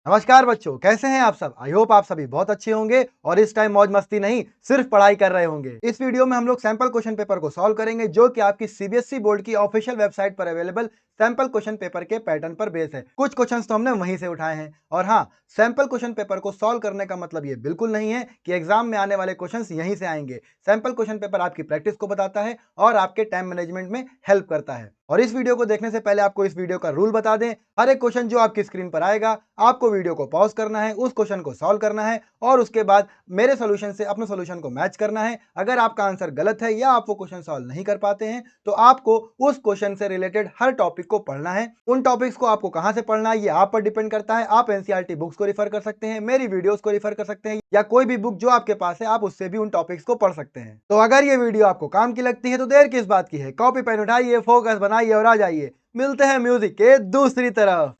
नमस्कार बच्चों, कैसे हैं आप सब? आई होप आप सभी बहुत अच्छे होंगे और इस टाइम मौज मस्ती नहीं, सिर्फ पढ़ाई कर रहे होंगे। इस वीडियो में हम लोग सैंपल क्वेश्चन पेपर को सॉल्व करेंगे जो कि आपकी सीबीएसई बोर्ड की ऑफिशियल वेबसाइट पर अवेलेबल सैंपल क्वेश्चन पेपर के पैटर्न पर बेस है। कुछ क्वेश्चंस तो हमने वहीं से उठाए हैं और हाँ, सैंपल क्वेश्चन पेपर को सॉल्व करने का मतलब ये बिल्कुल नहीं है कि एग्जाम में आने वाले क्वेश्चंस यहीं से आएंगे। सैंपल क्वेश्चन पेपर आपकी प्रैक्टिस को बताता है और आपके टाइम मैनेजमेंट में हेल्प करता है। और इस वीडियो को देखने से पहले आपको इस वीडियो का रूल बता दें। हर एक क्वेश्चन जो आपकी स्क्रीन पर आएगा, आपको वीडियो को पॉज करना है, उस क्वेश्चन को सॉल्व करना है और उसके बाद मेरे सॉल्यूशन से अपने सॉल्यूशन को मैच करना है। अगर आपका आंसर गलत है या आप वो क्वेश्चन सॉल्व नहीं कर पाते हैं तो आपको उस क्वेश्चन से रिलेटेड हर टॉपिक को पढ़ना है। उन टॉपिक्स को आपको कहां से पढ़ना है ये आप पर डिपेंड करता है। आप एनसीईआरटी बुक्स को रिफर कर सकते हैं, मेरी वीडियोस को रिफर कर सकते हैं या कोई भी बुक जो आपके पास है आप उससे भी उन टॉपिक्स को पढ़ सकते हैं। तो अगर ये वीडियो आपको काम की लगती है तो देर किस बात की है, कॉपी पेन उठाइए, फोकस बनाइए और आ जाइए। मिलते हैं म्यूजिक के दूसरी तरफ।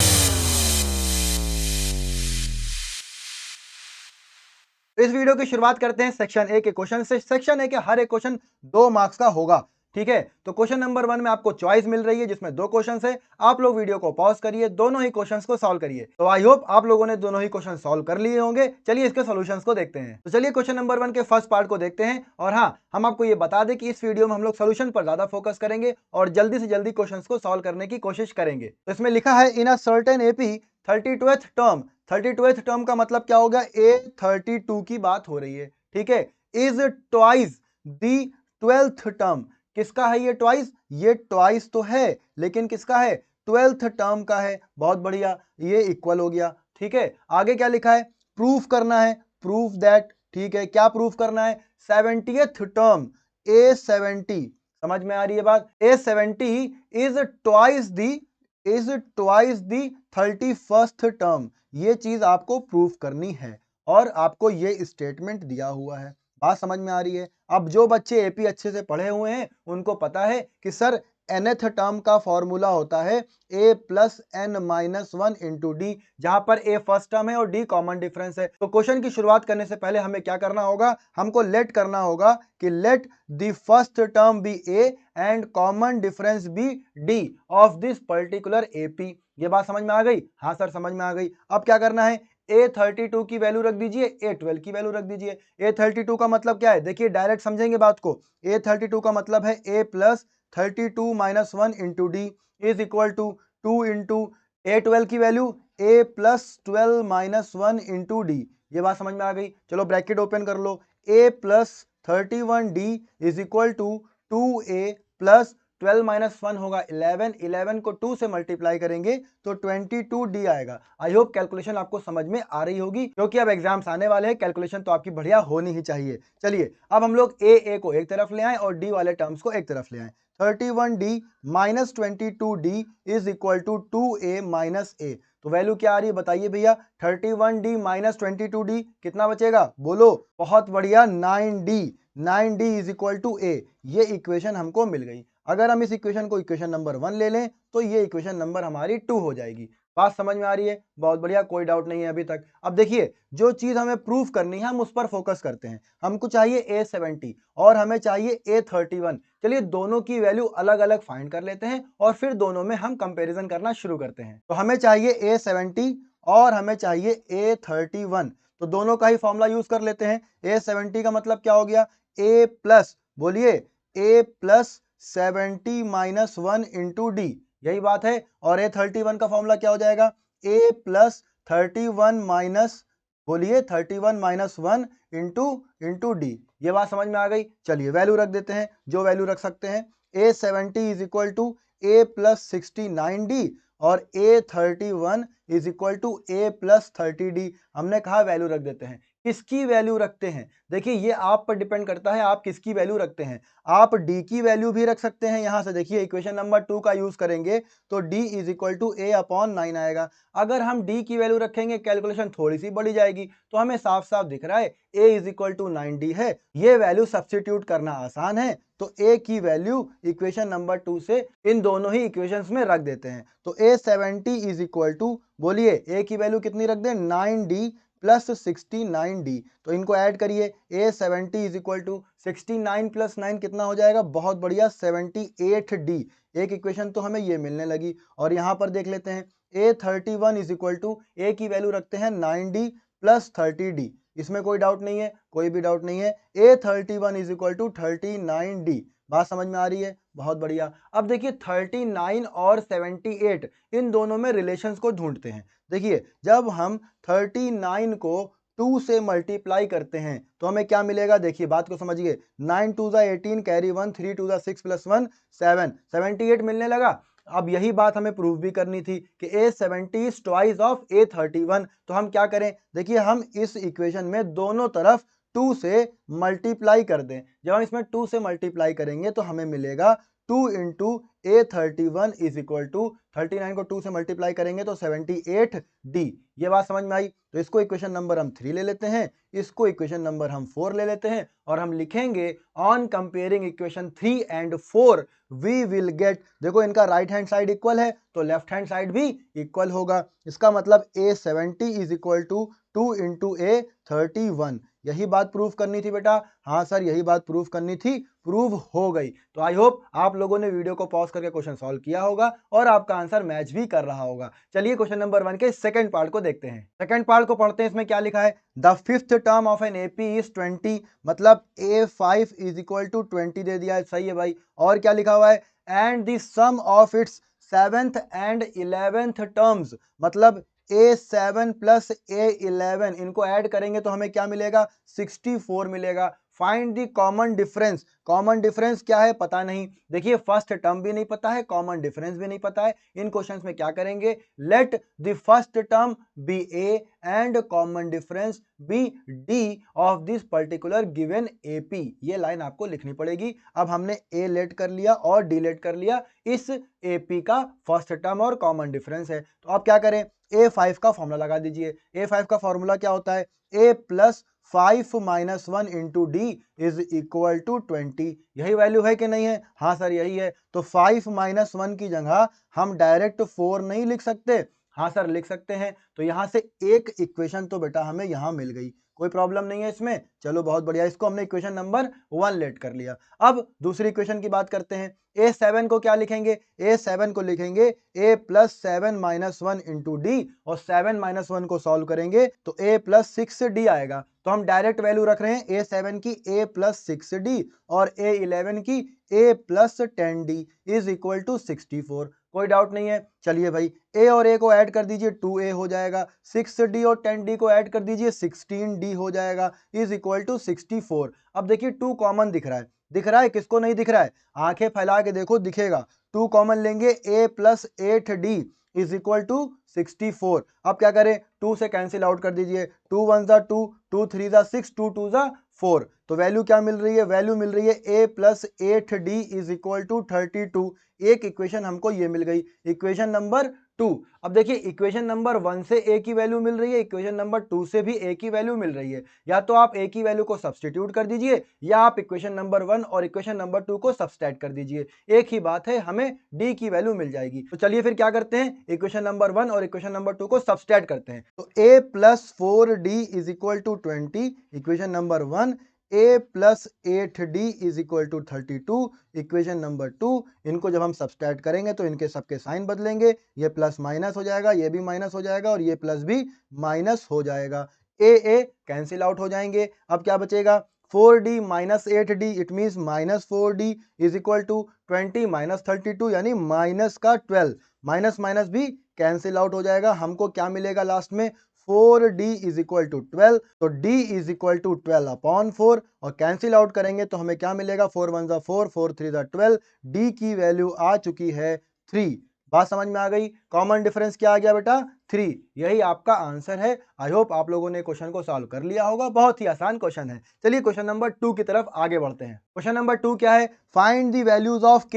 इस वीडियो की शुरुआत करते हैं सेक्शन ए के क्वेश्चन से। सेक्शन ए के हर एक क्वेश्चन 2 मार्क्स का होगा, ठीक है। तो क्वेश्चन नंबर 1 में आपको चॉइस मिल रही है जिसमें 2 क्वेश्चन है। आप लोग वीडियो को पॉज करिए, दोनों ही क्वेश्चंस को सॉल्व करिए। तो आई होप आप लोगों ने दोनों ही क्वेश्चन सॉल्व कर लिए होंगे। चलिए इसके सॉल्यूशंस को देखते हैं। तो चलिए क्वेश्चन नंबर 1 के फर्स्ट पार्ट को देखते हैं। और हाँ, हम आपको ये बता दें कि इस वीडियो में हम लोग सॉल्यूशन पर ज्यादा फोकस करेंगे और जल्दी से जल्दी क्वेश्चन को सॉल्व करने की कोशिश करेंगे। तो इसमें लिखा है in a certain AP 32th term. 32th term का मतलब क्या होगा? A32 की बात हो रही है, ठीक है। Is twice the 12th term. किसका है ये ट्वाइस? ये ट्वाइस तो है लेकिन किसका है? 12th टर्म का है। बहुत बढ़िया, ये इक्वल हो गया, ठीक है। आगे क्या लिखा है? प्रूफ करना है, प्रूफ दैट, ठीक है। क्या प्रूफ करना है? 70th term A70। समझ में आ रही है बात? A70 is twice the, is twice the 31st term. ये चीज आपको प्रूफ करनी है और आपको ये स्टेटमेंट दिया हुआ है। बात समझ में आ रही है? अब जो बच्चे एपी अच्छे से पढ़े हुए हैं उनको पता है कि सर nth टर्म का फॉर्मूला होता है a plus n minus one into d, जहां पर a फर्स्ट टर्म है और d कॉमन डिफरेंस है। तो क्वेश्चन की शुरुआत करने से पहले हमें क्या करना होगा? हमको लेट करना होगा कि let the first term be a and common difference be d of this particular AP. ये बात समझ में आ गई? हाँ सर समझ में आ गई। अब क्या करना है? A32 की वैल्यू रख दीजिए, A12 की वैल्यू रख दीजिए। A32 का मतलब क्या है? देखिए डायरेक्ट समझेंगे बात को। A32 का मतलब है A plus 32 minus one into d is equal to 2 into A12 की value A plus 12 minus one into d. ये बात समझ में आ गई? चलो ब्रैकेट ओपन कर लो। A plus 31D is equal to 2A plus 12 minus one होगा 11, 11 को 2 से मल्टीप्लाई करेंगे तो 22D आएगा। आई होप कैलकुलेशन आपको समझ में आ रही होगी क्योंकि अब एग्जाम्स आने वाले हैं, कैलकुलेशन तो आपकी बढ़िया होनी ही चाहिए। चलिए अब हम लोग ए को एक तरफ ले आए और डी वाले टर्म्स को एक तरफ ले आए। 31D minus 22D is equal to 2A minus A. तो वैल्यू क्या आ रही है बताइए भैया? 31D माइनस 22D कितना बचेगा? बोलो। बहुत बढ़िया, 9D। 9D is equal to ए। ये इक्वेशन हमको मिल गई। अगर हम इस इक्वेशन को इक्वेशन नंबर 1 ले लें तो ये इक्वेशन नंबर हमारी 2 हो जाएगी। बात समझ में आ रही है? बहुत बढ़िया, कोई डाउट नहीं है अभी तक। अब देखिए जो चीज हमें प्रूफ करनी है हम उस पर फोकस करते हैं। हमको चाहिए A70 और हमें चाहिए A31। चलिए दोनों की वैल्यू अलग अलग फाइंड कर लेते हैं और फिर दोनों में हम कंपैरिजन करना शुरू करते हैं। तो हमें चाहिए A70 और हमें चाहिए A31। तो दोनों का ही फॉर्मूला यूज कर लेते हैं। A70 का मतलब क्या हो गया? A प्लस, बोलिए, A plus 70 minus one into D, यही बात है। और A31 का फॉर्मूला क्या हो जाएगा? A प्लस 31 माइनस, बोलिए, 31 माइनस वन इंटू डी। ये बात समझ में आ गई? चलिए वैल्यू रख देते हैं जो वैल्यू रख सकते हैं। A70 is equal to A plus 69D और A31 is equal to A plus 30D। हमने कहा वैल्यू रख देते हैं। किसकी वैल्यू रखते हैं? देखिए ये आप पर डिपेंड करता है आप किसकी वैल्यू रखते हैं। आप d की वैल्यू भी रख सकते हैं। यहां से देखिए इक्वेशन नंबर 2 का यूज करेंगे तो d is equal to a upon 9 आएगा। अगर हम d की वैल्यू रखेंगे कैलकुलेशन थोड़ी सी बढ़ी जाएगी। तो हमें साफ साफ दिख रहा है a is equal to 9d है। ये वैल्यू सब्स्टिट्यूट करना आसान है तो a की वैल्यू इक्वेशन नंबर 2 से इन दोनों ही इक्वेशंस में रख देते हैं। तो A70 इज इक्वल टू, बोलिए, a की वैल्यू कितनी रख दें? 9d plus 69D। तो इनको ऐड करिए। A70 is equal to 69 plus 9 कितना हो जाएगा? बहुत बढ़िया, 78D। एक इक्वेशन तो हमें ये मिलने लगी। और यहाँ पर देख लेते हैं A31 इज इक्वल टू ए की वैल्यू रखते हैं 9D प्लस 30D, इसमें कोई डाउट नहीं है, कोई भी डाउट नहीं है। A31 is equal to 39D, बात समझ में आ रही है, बहुत बढ़िया। अब देखिए 39 और 78 इन दोनों में रिलेशंस को ढूंढते हैं। देखिए जब हम 39 को 2 से मल्टीप्लाई करते हैं तो हमें क्या मिलेगा, देखिए बात को समझिए, 9 2 ज़ा 18 कैरी 1, 3 2 ज़ा 6 प्लस 1 7, 78 मिलने लगा। अब यही बात हमें प्रूव भी करनी थी कि A70 is twice of A31, तो हम क्या करें, देखिए हम इस इक्वेशन में दोनों तरफ 2 से मल्टीप्लाई कर दें। जब हम इसमें 2 से मल्टीप्लाई करेंगे तो हमें मिलेगा 2 into A31 is equal to 39 को 2 से मल्टीप्लाई करेंगे तो 78D। ये बात समझ में आई, तो इसको इक्वेशन नंबर हम 3 ले लेते हैं, इसको इक्वेशन नंबर हम 4 ले लेते हैं और हम लिखेंगे on comparing equation 3 and 4 we will get, देखो इनका राइट हैंड साइड इक्वल है तो लेफ्ट हैंड साइड भी इक्वल होगा। इसका मतलब A70 is equal to 2 into A31। यही बात प्रूव करनी थी बेटा, हाँ सर यही बात प्रूव करनी थी, प्रूव हो गई। तो आई होप आप लोगों ने वीडियो को पॉज करके क्वेश्चन सॉल्व किया होगा और आपका आंसर मैच भी कर रहा होगा। चलिए क्वेश्चन नंबर 1 के सेकंड पार्ट को देखते हैं। सेकंड पार्ट को पढ़ते हैं, इसमें क्या लिखा है, the fifth term of an AP is 20, मतलब A5 इज इक्वल टू 20 दे दिया है, सही है भाई। और क्या लिखा हुआ है, and the sum of its 7th and 11th terms, मतलब A7 प्लस A11 इनको ऐड करेंगे तो हमें क्या मिलेगा, 64 मिलेगा। Find the common difference, common difference क्या है पता नहीं, देखिए फर्स्ट टर्म भी नहीं पता है, कॉमन डिफरेंस भी नहीं पता है। इन क्वेश्चंस में क्या करेंगे, let the first term be A and common difference be D of this particular given AP, ये लाइन आपको लिखनी पड़ेगी। अब हमने A लेट कर लिया और D लेट कर लिया, इस AP का फर्स्ट टर्म और कॉमन डिफरेंस है। तो अब क्या करें, A5 का फॉर्मूला लगा दीजिए। A5 का फॉर्मूला क्या होता है, A plus 5 minus 1 into d is equal to 20, यही वैल्यू है कि नहीं है, हाँ सर यही है। तो 5 माइनस 1 की जगह हम डायरेक्ट 4 नहीं लिख सकते, हाँ सर लिख सकते हैं। तो यहां से एक इक्वेशन तो बेटा हमें यहां मिल गई, कोई प्रॉब्लम नहीं है इसमें, चलो बहुत बढ़िया, इसको हमने इक्वेशन नंबर 1 लेट कर लिया। अब दूसरी इक्वेशन की बात करते हैं। A7 को क्या लिखेंगे, A7 को लिखेंगे A plus 7 minus 1 into D, और 7 माइनस 1 को सॉल्व करेंगे तो A प्लस 6D आएगा। तो हम डायरेक्ट वैल्यू रख रहे हैं A7 की A प्लस 6D और A11 की A plus 10D is equal to 64, कोई डाउट नहीं है। चलिए भाई A और A को ऐड कर दीजिए 2A हो जाएगा, 6D और 10D को ऐड कर दीजिए 16D हो जाएगा, इज इक्वल टू 64। अब देखिए 2 कॉमन दिख रहा है, दिख रहा है, किसको नहीं दिख रहा है, आंखें फैला के देखो दिखेगा। 2 कॉमन लेंगे, A plus 8D is equal to 64। अब क्या करें, 2 से कैंसिल आउट कर दीजिए, 2 1 ज़ा 2, 2 3 ज़ा 6, 2 2 ज़ा 4। तो वैल्यू क्या मिल रही है, वैल्यू मिल रही है A plus 8D is equal to 32। एक इक्वेशन हमको ये मिल गई, इक्वेशन नंबर 2। अब देखिए इक्वेशन नंबर 1 से A की वैल्यू मिल रही है, इक्वेशन नंबर 2 से भी A की वैल्यू मिल रही है। या तो आप A की वैल्यू को सब्स्टिट्यूट कर दीजिए या आप इक्वेशन नंबर 1 और इक्वेशन नंबर 2 को सब्सट्रैक्ट कर दीजिए, एक ही बात है, हमें D की वैल्यू मिल जाएगी। तो चलिए फिर क्या करते हैं, इक्वेशन नंबर 1 और इक्वेशन नंबर 2 को सब्सट्रैक्ट करते हैं। तो A plus 4D is equal to 20, equation number 1, A plus 8D is equal to 32, equation number 2। इनको जब हम सब्सट्रैक्ट करेंगे तो इनके सबके साइन बदलेंगे, ये प्लस माइनस हो जाएगा, ये भी माइनस हो जाएगा और ये प्लस भी माइनस हो जाएगा, A कैंसिल आउट हो जाएंगे। अब क्या बचेगा, 4D minus 8D, it means minus 4D is equal to 20 minus 32 यानी माइनस का 12, माइनस माइनस भी कैंसिल आउट हो जाएगा। हमको क्या मिलेगा लास्ट में, 4D इज इक्वल टू 12, तो D is equal to 12 upon 4, और कैंसिल आउट करेंगे तो हमें क्या मिलेगा, 4 1 ज़ा 4, 4 3 ज़ा 12, D की वैल्यू आ चुकी है 3। बात समझ में आ गई, कॉमन डिफरेंस क्या आ गया बेटा, 3, यही आपका आंसर है। आई होप आप लोगों ने क्वेश्चन को सॉल्व कर लिया होगा, बहुत ही आसान क्वेश्चन है। चलिए क्वेश्चन नंबर 2 की तरफ आगे बढ़ते हैं। क्वेश्चन नंबर 2 क्या है, find the values of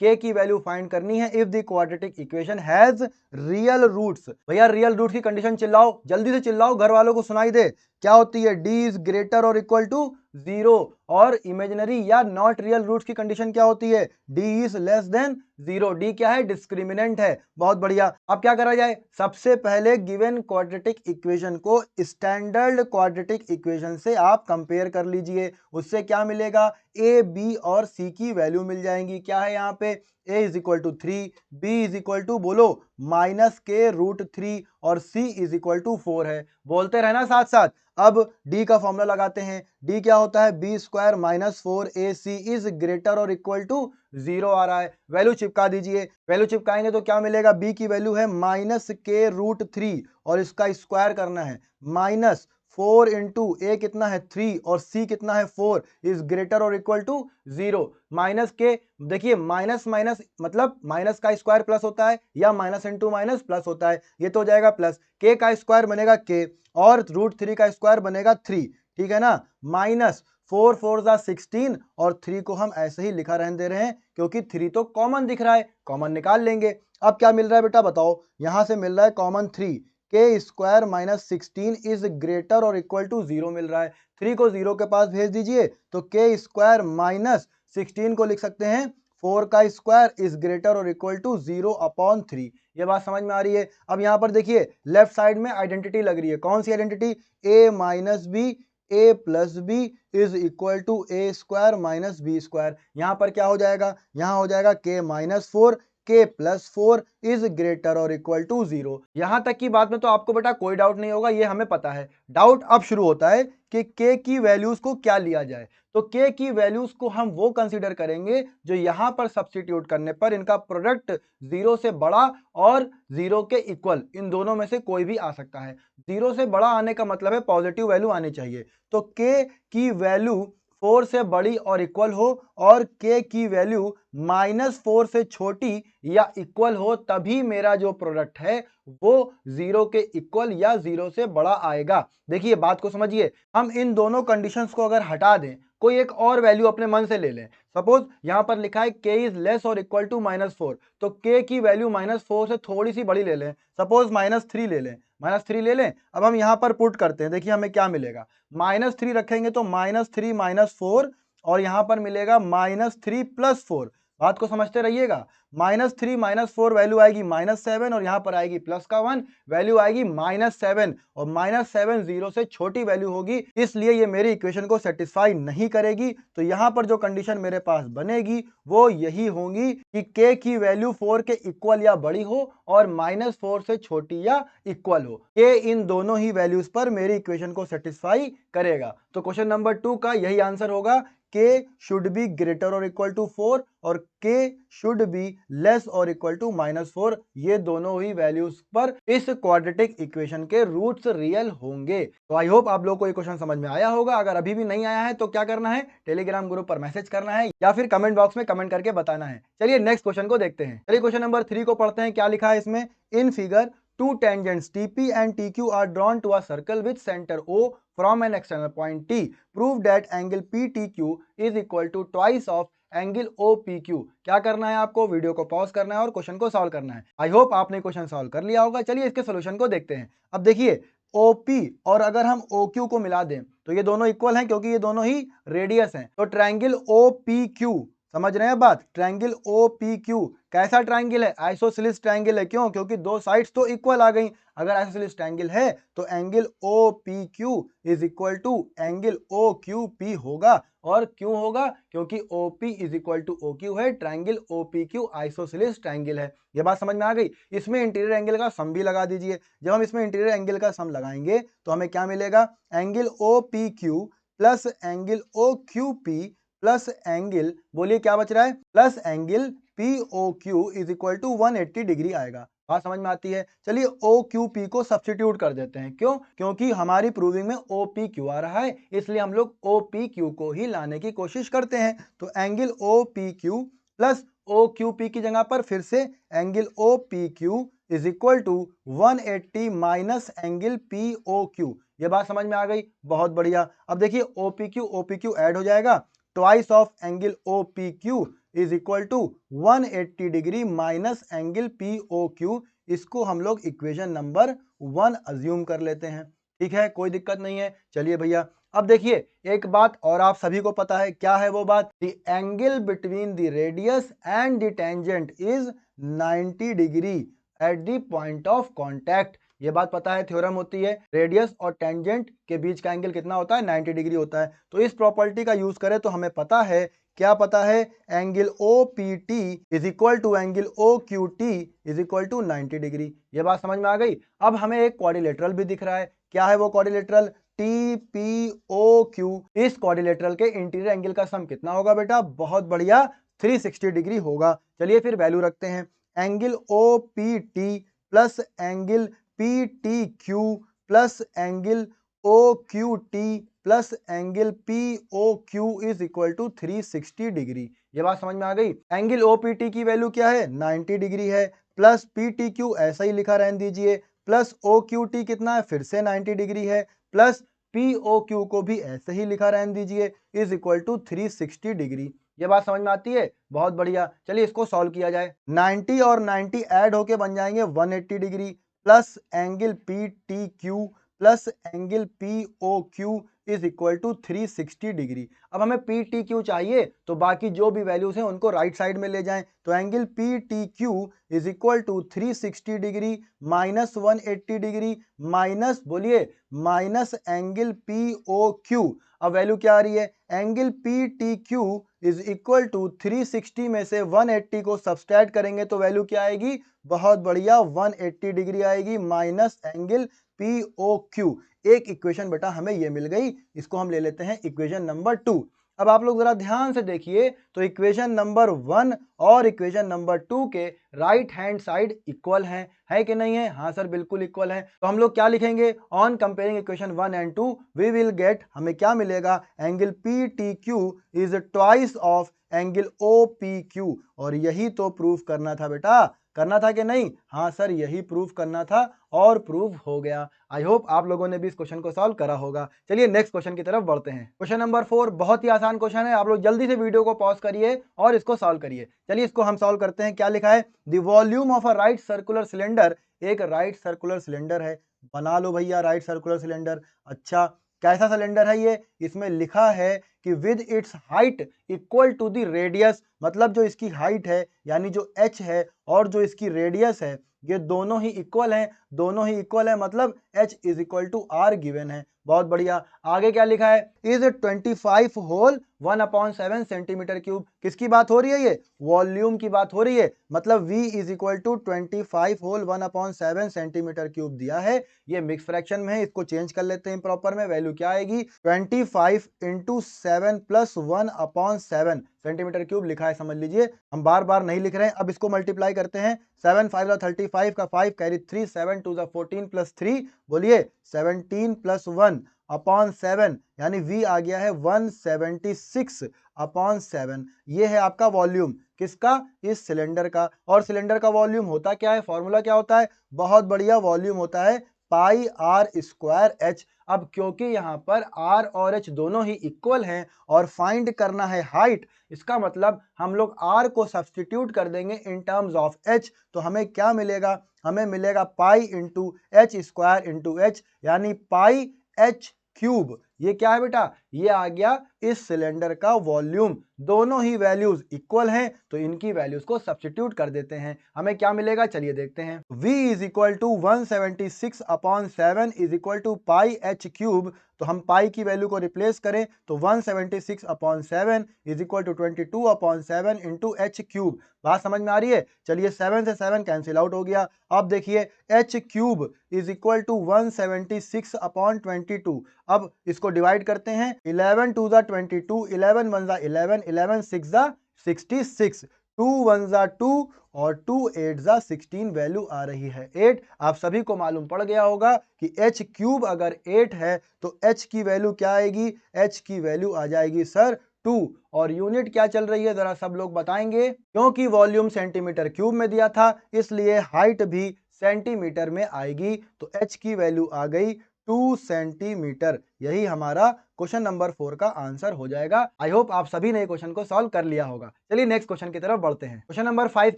K की वैल्यू फाइंड करनी है if the quadratic equation has real roots. भैया रियल रूट की कंडीशन चिल्लाओ, जल्दी से चिल्लाओ, घर वालों को सुनाई दे, क्या होती है, D इज ग्रेटर और इक्वल टू 0, और इमेजिनरी या नॉट रियल रूट्स की कंडीशन क्या होती है, D is less than 0, D क्या है, डिस्क्रिमिनेंट है। बहुत बढ़िया, अब क्या करा जाए, सबसे पहले गिवन क्वाड्रेटिक इक्वेशन को स्टैंडर्ड क्वाड्रेटिक इक्वेशन से आप कंपेयर कर लीजिए, उससे क्या मिलेगा, A B और C की वैल्यू मिल जाएंगी। क्या है यहाँ पे, a is equal to 3, b is equal to बोलो -k√3 और c इज इक्वल टू 4 है। बोलते रहना साथ साथ। अब d का फॉर्मूला लगाते हैं। d क्या होता है? b square minus 4ac is greater और इक्वल टू 0 आ रहा है। वैल्यू चिपका दीजिए। वैल्यू चिपकाएंगे तो क्या मिलेगा? b की वैल्यू है -k√3 और इसका स्क्वायर करना है माइनस 4 इंटू ए कितना है 3 और सी कितना है 4 इज ग्रेटर और इक्वल टू 0। माइनस के देखिए माइनस माइनस मतलब माइनस का स्क्वायर प्लस होता है या माइनस इंटू माइनस प्लस होता है। ये तो हो जाएगा प्लस, के का स्क्वायर बनेगा के और √3 का स्क्वायर बनेगा 3, ठीक है ना। माइनस 4 4 जा 16 और 3 को हम ऐसे ही लिखा रहने दे रहे हैं क्योंकि 3 तो कॉमन दिख रहा है, कॉमन निकाल लेंगे। अब क्या मिल रहा है बेटा बताओ? यहां से मिल रहा है कॉमन 3, के स्क्वायर माइनस 16 इज ग्रेटर और इक्वल टू 0 मिल रहा है। 3 को 0 के पास भेज दीजिए तो के स्क्वायर माइनस 16 को लिख सकते हैं 4 का स्क्वायर इज ग्रेटर और इक्वल टू 0/3। ये बात समझ में आ रही है? अब यहां पर देखिए लेफ्ट साइड में आइडेंटिटी लग रही है। कौन सी identity? a minus B a plus B is equal to A square minus B square. यहां पर क्या हो जाएगा? यहां हो जाएगा k minus 4 k plus 4 is greater और इक्वल टू 0। यहां तक की बात में तो आपको बेटा कोई डाउट नहीं होगा, ये हमें पता है। डाउट अब शुरू होता है कि k की वैल्यूज को क्या लिया जाए। तो k की वैल्यूज को हम वो कंसीडर करेंगे जो यहां पर सब्स्टिट्यूट करने पर इनका प्रोडक्ट 0 से बड़ा और 0 के इक्वल, इन दोनों में से कोई भी आ सकता है। 0 से बड़ा आने का मतलब है पॉजिटिव वैल्यू आनी चाहिए। तो k की वैल्यू 4 से बड़ी और इक्वल हो और k की वैल्यू -4 से छोटी या इक्वल हो, तभी मेरा जो प्रोडक्ट है वो 0 के इक्वल या 0 से बड़ा आएगा। देखिए बात को समझिए, हम इन दोनों कंडीशंस को अगर हटा दें, कोई एक और वैल्यू अपने मन से ले लें। सपोज यहां पर लिखा है k इज लेस और इक्वल टू -4, तो k की वैल्यू -4 से थोड़ी सी बड़ी ले लें। सपोज -3 ले लें, -3 ले लें। अब हम यहां पर पुट करते हैं, देखिए हमें क्या मिलेगा। -3 रखेंगे तो -3 -4 और यहां पर मिलेगा -3 + 4। बात को समझते रहिएगा। -3 -4 वैल्यू आएगी -7 और यहां पर आएगी प्लस का 1, वैल्यू आएगी -7 और -7 0 से छोटी वैल्यू होगी, इसलिए ये मेरी इक्वेशन को सेटिस्फाई नहीं करेगी। तो यहां पर जो कंडीशन मेरे पास बनेगी वो यही होगी कि k की वैल्यू 4 के इक्वल या बड़ी हो और -4 से छोटी या इक्वल हो। k इन दोनों ही वैल्यूज पर मेरी इक्वेशन को सेटिस्फाई करेगा। तो क्वेश्चन नंबर 2 का यही आंसर होगा, k शुड बी ग्रेटर और इक्वल टू 4 और k शुड बी लेस और इक्वल टू -4। ये दोनों ही वैल्यूज पर इस क्वाड्रेटिक इक्वेशन के रूट्स रियल होंगे। तो आई होप आप लोगों को ये क्वेश्चन समझ में आया होगा। अगर अभी भी नहीं आया है तो क्या करना है? टेलीग्राम ग्रुप पर मैसेज करना है या फिर कमेंट बॉक्स में कमेंट करके बताना है। चलिए नेक्स्ट क्वेश्चन को देखते हैं। चलिए क्वेश्चन नंबर 3 को पढ़ते हैं। क्या लिखा है इसमें? In figure two tangents TP and TQ are drawn to a circle with center O from an external point T. Prove that angle PTQ is equal to twice of angle OPQ। क्या करना है आपको? Video को pause करना है और question को solve करना है। आई होप आपने क्वेश्चन सॉल्व कर लिया होगा। चलिए इसके सोल्यूशन को देखते हैं। अब देखिए OP और अगर हम OQ को मिला दें तो ये दोनों इक्वल हैं क्योंकि ये दोनों ही रेडियस हैं। तो ट्रायंगल OPQ, समझ रहे हैं बात? ट्रायंगल OPQ कैसा ट्रायंगल है? आइसोसेलेस ट्रायंगल है। क्यों? क्योंकि दो साइड्स तो इक्वल आ गई। अगर आइसोसेलेस ट्रायंगल है तो angle OPQ is equal to angle OQP होगा। और क्यों होगा? क्योंकि OP is equal to OQ है। ट्रायंगल OPQ आइसोसेलेस ट्रायंगल है। ये बात समझ में आ गई? इसमें इंटीरियर एंगल का सम भी लगा दीजिए। जब हम इसमें इंटीरियर एंगल का सम लगाएंगे तो हमें क्या मिलेगा? Angle OPQ plus angle OQP plus angle, बोलिए क्या बच रहा है? Plus angle POQ is equal to 180 degree आएगा। बात समझ में आती है? चलिए OQP को सब्स्टिट्यूट कर देते हैं। क्यों? क्योंकि हमारी प्रूविंग में OPQ आ रहा है, इसलिए हम लोग OPQ को ही लाने की कोशिश करते हैं। तो एंगल OPQ प्लस OQP की जगह पर फिर से angle OPQ is equal to 180 minus angle POQ। ये बात समझ में आ गई? बहुत बढ़िया। अब देखिए OPQ ऐड हो जाएगा, twice of angle OPQ is equal to 180 degree minus angle POQ। इसको हम लोग इक्वेशन नंबर 1 अज्यूम कर लेते हैं। ठीक है, कोई दिक्कत नहीं है। चलिए भैया अब देखिए एक बात और आप सभी को पता है, क्या है वो बात? The angle between the radius and the tangent is 90 degree at the point of contact. ये बात पता है, थ्योरम होती है, रेडियस और टेंजेंट के बीच का एंगल कितना होता है? 90 डिग्री होता है। तो इस प्रॉपर्टी का यूज करें तो हमें पता है क्या पता है, angle OPT is equal to angle OQT is equal to 90 degree. ये बात समझ में आ गई। अब हमें एक क्वाड्रिलेटरल भी दिख रहा है। क्या है वो क्वाड्रिलेटरल? TPOQ। इस क्वाड्रिलेटरल के इंटीरियर एंगल का सम कितना होगा बेटा? बहुत बढ़िया, 360 डिग्री होगा। चलिए फिर वैल्यू रखते हैं। Angle OPT plus angle PTQ plus angle OQT plus angle POQ is equal to 360 degree. ये बात समझ में आ गई। एंगल OPT की वैल्यू क्या है? 90 डिग्री है, प्लस PTQ ऐसा ही लिखा रहने दीजिए, प्लस OQT कितना है? फिर से 90 डिग्री है, प्लस POQ को भी ऐसे ही लिखा रहने दीजिए, इज इक्वल टू 360 डिग्री। ये बात समझ में आती है? बहुत बढ़िया। चलिए इसको सॉल्व किया जाए। 90 और 90 ऐड होके बन जाएंगे 180 degree, plus angle PTQ plus angle POQ is equal to 360 degree. अब हमें PTQ चाहिए, तो बाकी जो भी वैल्यूज हैं उनको राइट साइड में ले जाएं। तो angle PTQ is equal to 360 degree minus 180 degree minus, बोलिए, माइनस एंगल POQ। अब वैल्यू क्या आ रही है? Angle PTQ is equal to 360 में से 180 को सब्सट्रैक्ट करेंगे तो वैल्यू क्या आएगी? बहुत बढ़िया, 180 डिग्री आएगी माइनस एंगल POQ। एक इक्वेशन बेटा हमें ये मिल गई, इसको हम ले लेते हैं इक्वेशन नंबर 2। अब आप लोग जरा ध्यान से देखिए, तो इक्वेशन नंबर 1 और इक्वेशन नंबर 2 के राइट हैंड साइड इक्वल हैं, है कि नहीं है? हाँ सर, बिल्कुल इक्वल है। तो हम लोग क्या लिखेंगे? On comparing equation 1 and 2 we will get, हमें क्या मिलेगा? Angle PTQ is twice of angle OPQ। और यही तो प्रूफ करना था बेटा, करना था कि नहीं? हाँ सर, यही प्रूफ करना था और प्रूफ हो गया। आई होप आप लोगों ने भी इस क्वेश्चन को सॉल्व करा होगा। चलिए नेक्स्ट क्वेश्चन की तरफ बढ़ते हैं। क्वेश्चन नंबर 4 बहुत ही आसान क्वेश्चन है, आप लोग जल्दी से वीडियो को पॉज करिए और इसको सॉल्व करिए। चलिए इसको हम सॉल्व करते हैं। क्या लिखा है? The volume of a right circular cylinder. एक राइट सर्कुलर सिलेंडर है, बना लो भैया राइट सर्कुलर सिलेंडर। अच्छा, कैसा सिलेंडर है ये? इसमें लिखा है कि with its height equal to the radius, मतलब जो इसकी हाइट है यानी जो h है और जो इसकी रेडियस है ये दोनों ही इक्वल हैं, दोनों ही इक्वल है, मतलब h is equal to r given है। बहुत बढ़िया। आगे क्या लिखा है? Is 25 whole 1/7 centimetre cube. किसकी बात हो रही है? ये वॉल्यूम की बात हो रही है, मतलब v is equal to 25 whole 1/7 centimetre cube दिया है। ये मिक्स फ्रैक्शन में है, इसको चेंज कर लेते हैं प्रॉपर में। वैल्यू क्या आएगी? 25 इंटू 7 प्लस 1/7 सेंटीमीटर क्यूब लिखा है, समझ लीजिए। हम बार बार नहीं लिख रहे हैं। अब इसको मल्टीप्लाई करते हैं। 7 5 35 का 5 कैरी 3, 7 2 14 प्लस 3, बोलिए 17 प्लस 1/7, यानी v आ गया है 176/7। ये है आपका वॉल्यूम, किसका? इस सिलेंडर का। और सिलेंडर का वॉल्यूम होता क्या है? फॉर्मूला क्या होता है? बहुत बढ़िया, वॉल्यूम होता है पाई आर स्क्वायर एच। अब क्योंकि यहाँ पर आर और एच दोनों ही इक्वल हैं और फाइंड करना है हाइट, इसका मतलब हम लोग आर को सब्सटीट्यूट कर देंगे इन टर्म्स ऑफ एच। तो हमें क्या मिलेगा? हमें मिलेगा pi into H square into H, यानी पाई एच क्यूब। ये क्या है बेटा? ये आ गया इस सिलेंडर का वॉल्यूम। दोनों ही वैल्यूज इक्वल हैं तो इनकी वैल्यूज को सब्स्टिट्यूट कर देते हैं। हमें क्या मिलेगा? चलिए देखते हैं। v is equal to 176/7 is equal to pi h cube. तो हम पाई की वैल्यू को रिप्लेस करें तो 176/7 is equal to 22/7 into h cube. बात समझ में आ रही है? चलिए 7 से 7 कैंसिल आउट हो गया। अब देखिए h cube is equal to 176/22। अब इसको डिवाइड करते हैं। 11 2 22, 11 1 11, 11 6 66, 2 1 2 और 2 8 16। वैल्यू आ रही है 8। आप सभी को मालूम पड़ गया होगा कि h क्यूब अगर 8 है तो h की वैल्यू क्या आएगी? h की वैल्यू आ जाएगी सर 2। और यूनिट क्या चल रही है जरा सब लोग बताएंगे? क्योंकि वॉल्यूम सेंटीमीटर क्यूब में दिया था इसलिए हाइट भी सेंटीमीटर में आएगी, तो h की वैल्यू आ गई 2 सेंटीमीटर। यही हमारा क्वेश्चन नंबर 4 का आंसर हो जाएगा। आई होप आप सभी ने क्वेश्चन को सॉल्व कर लिया होगा। चलिए नेक्स्ट क्वेश्चन की तरफ बढ़ते हैं। क्वेश्चन नंबर 5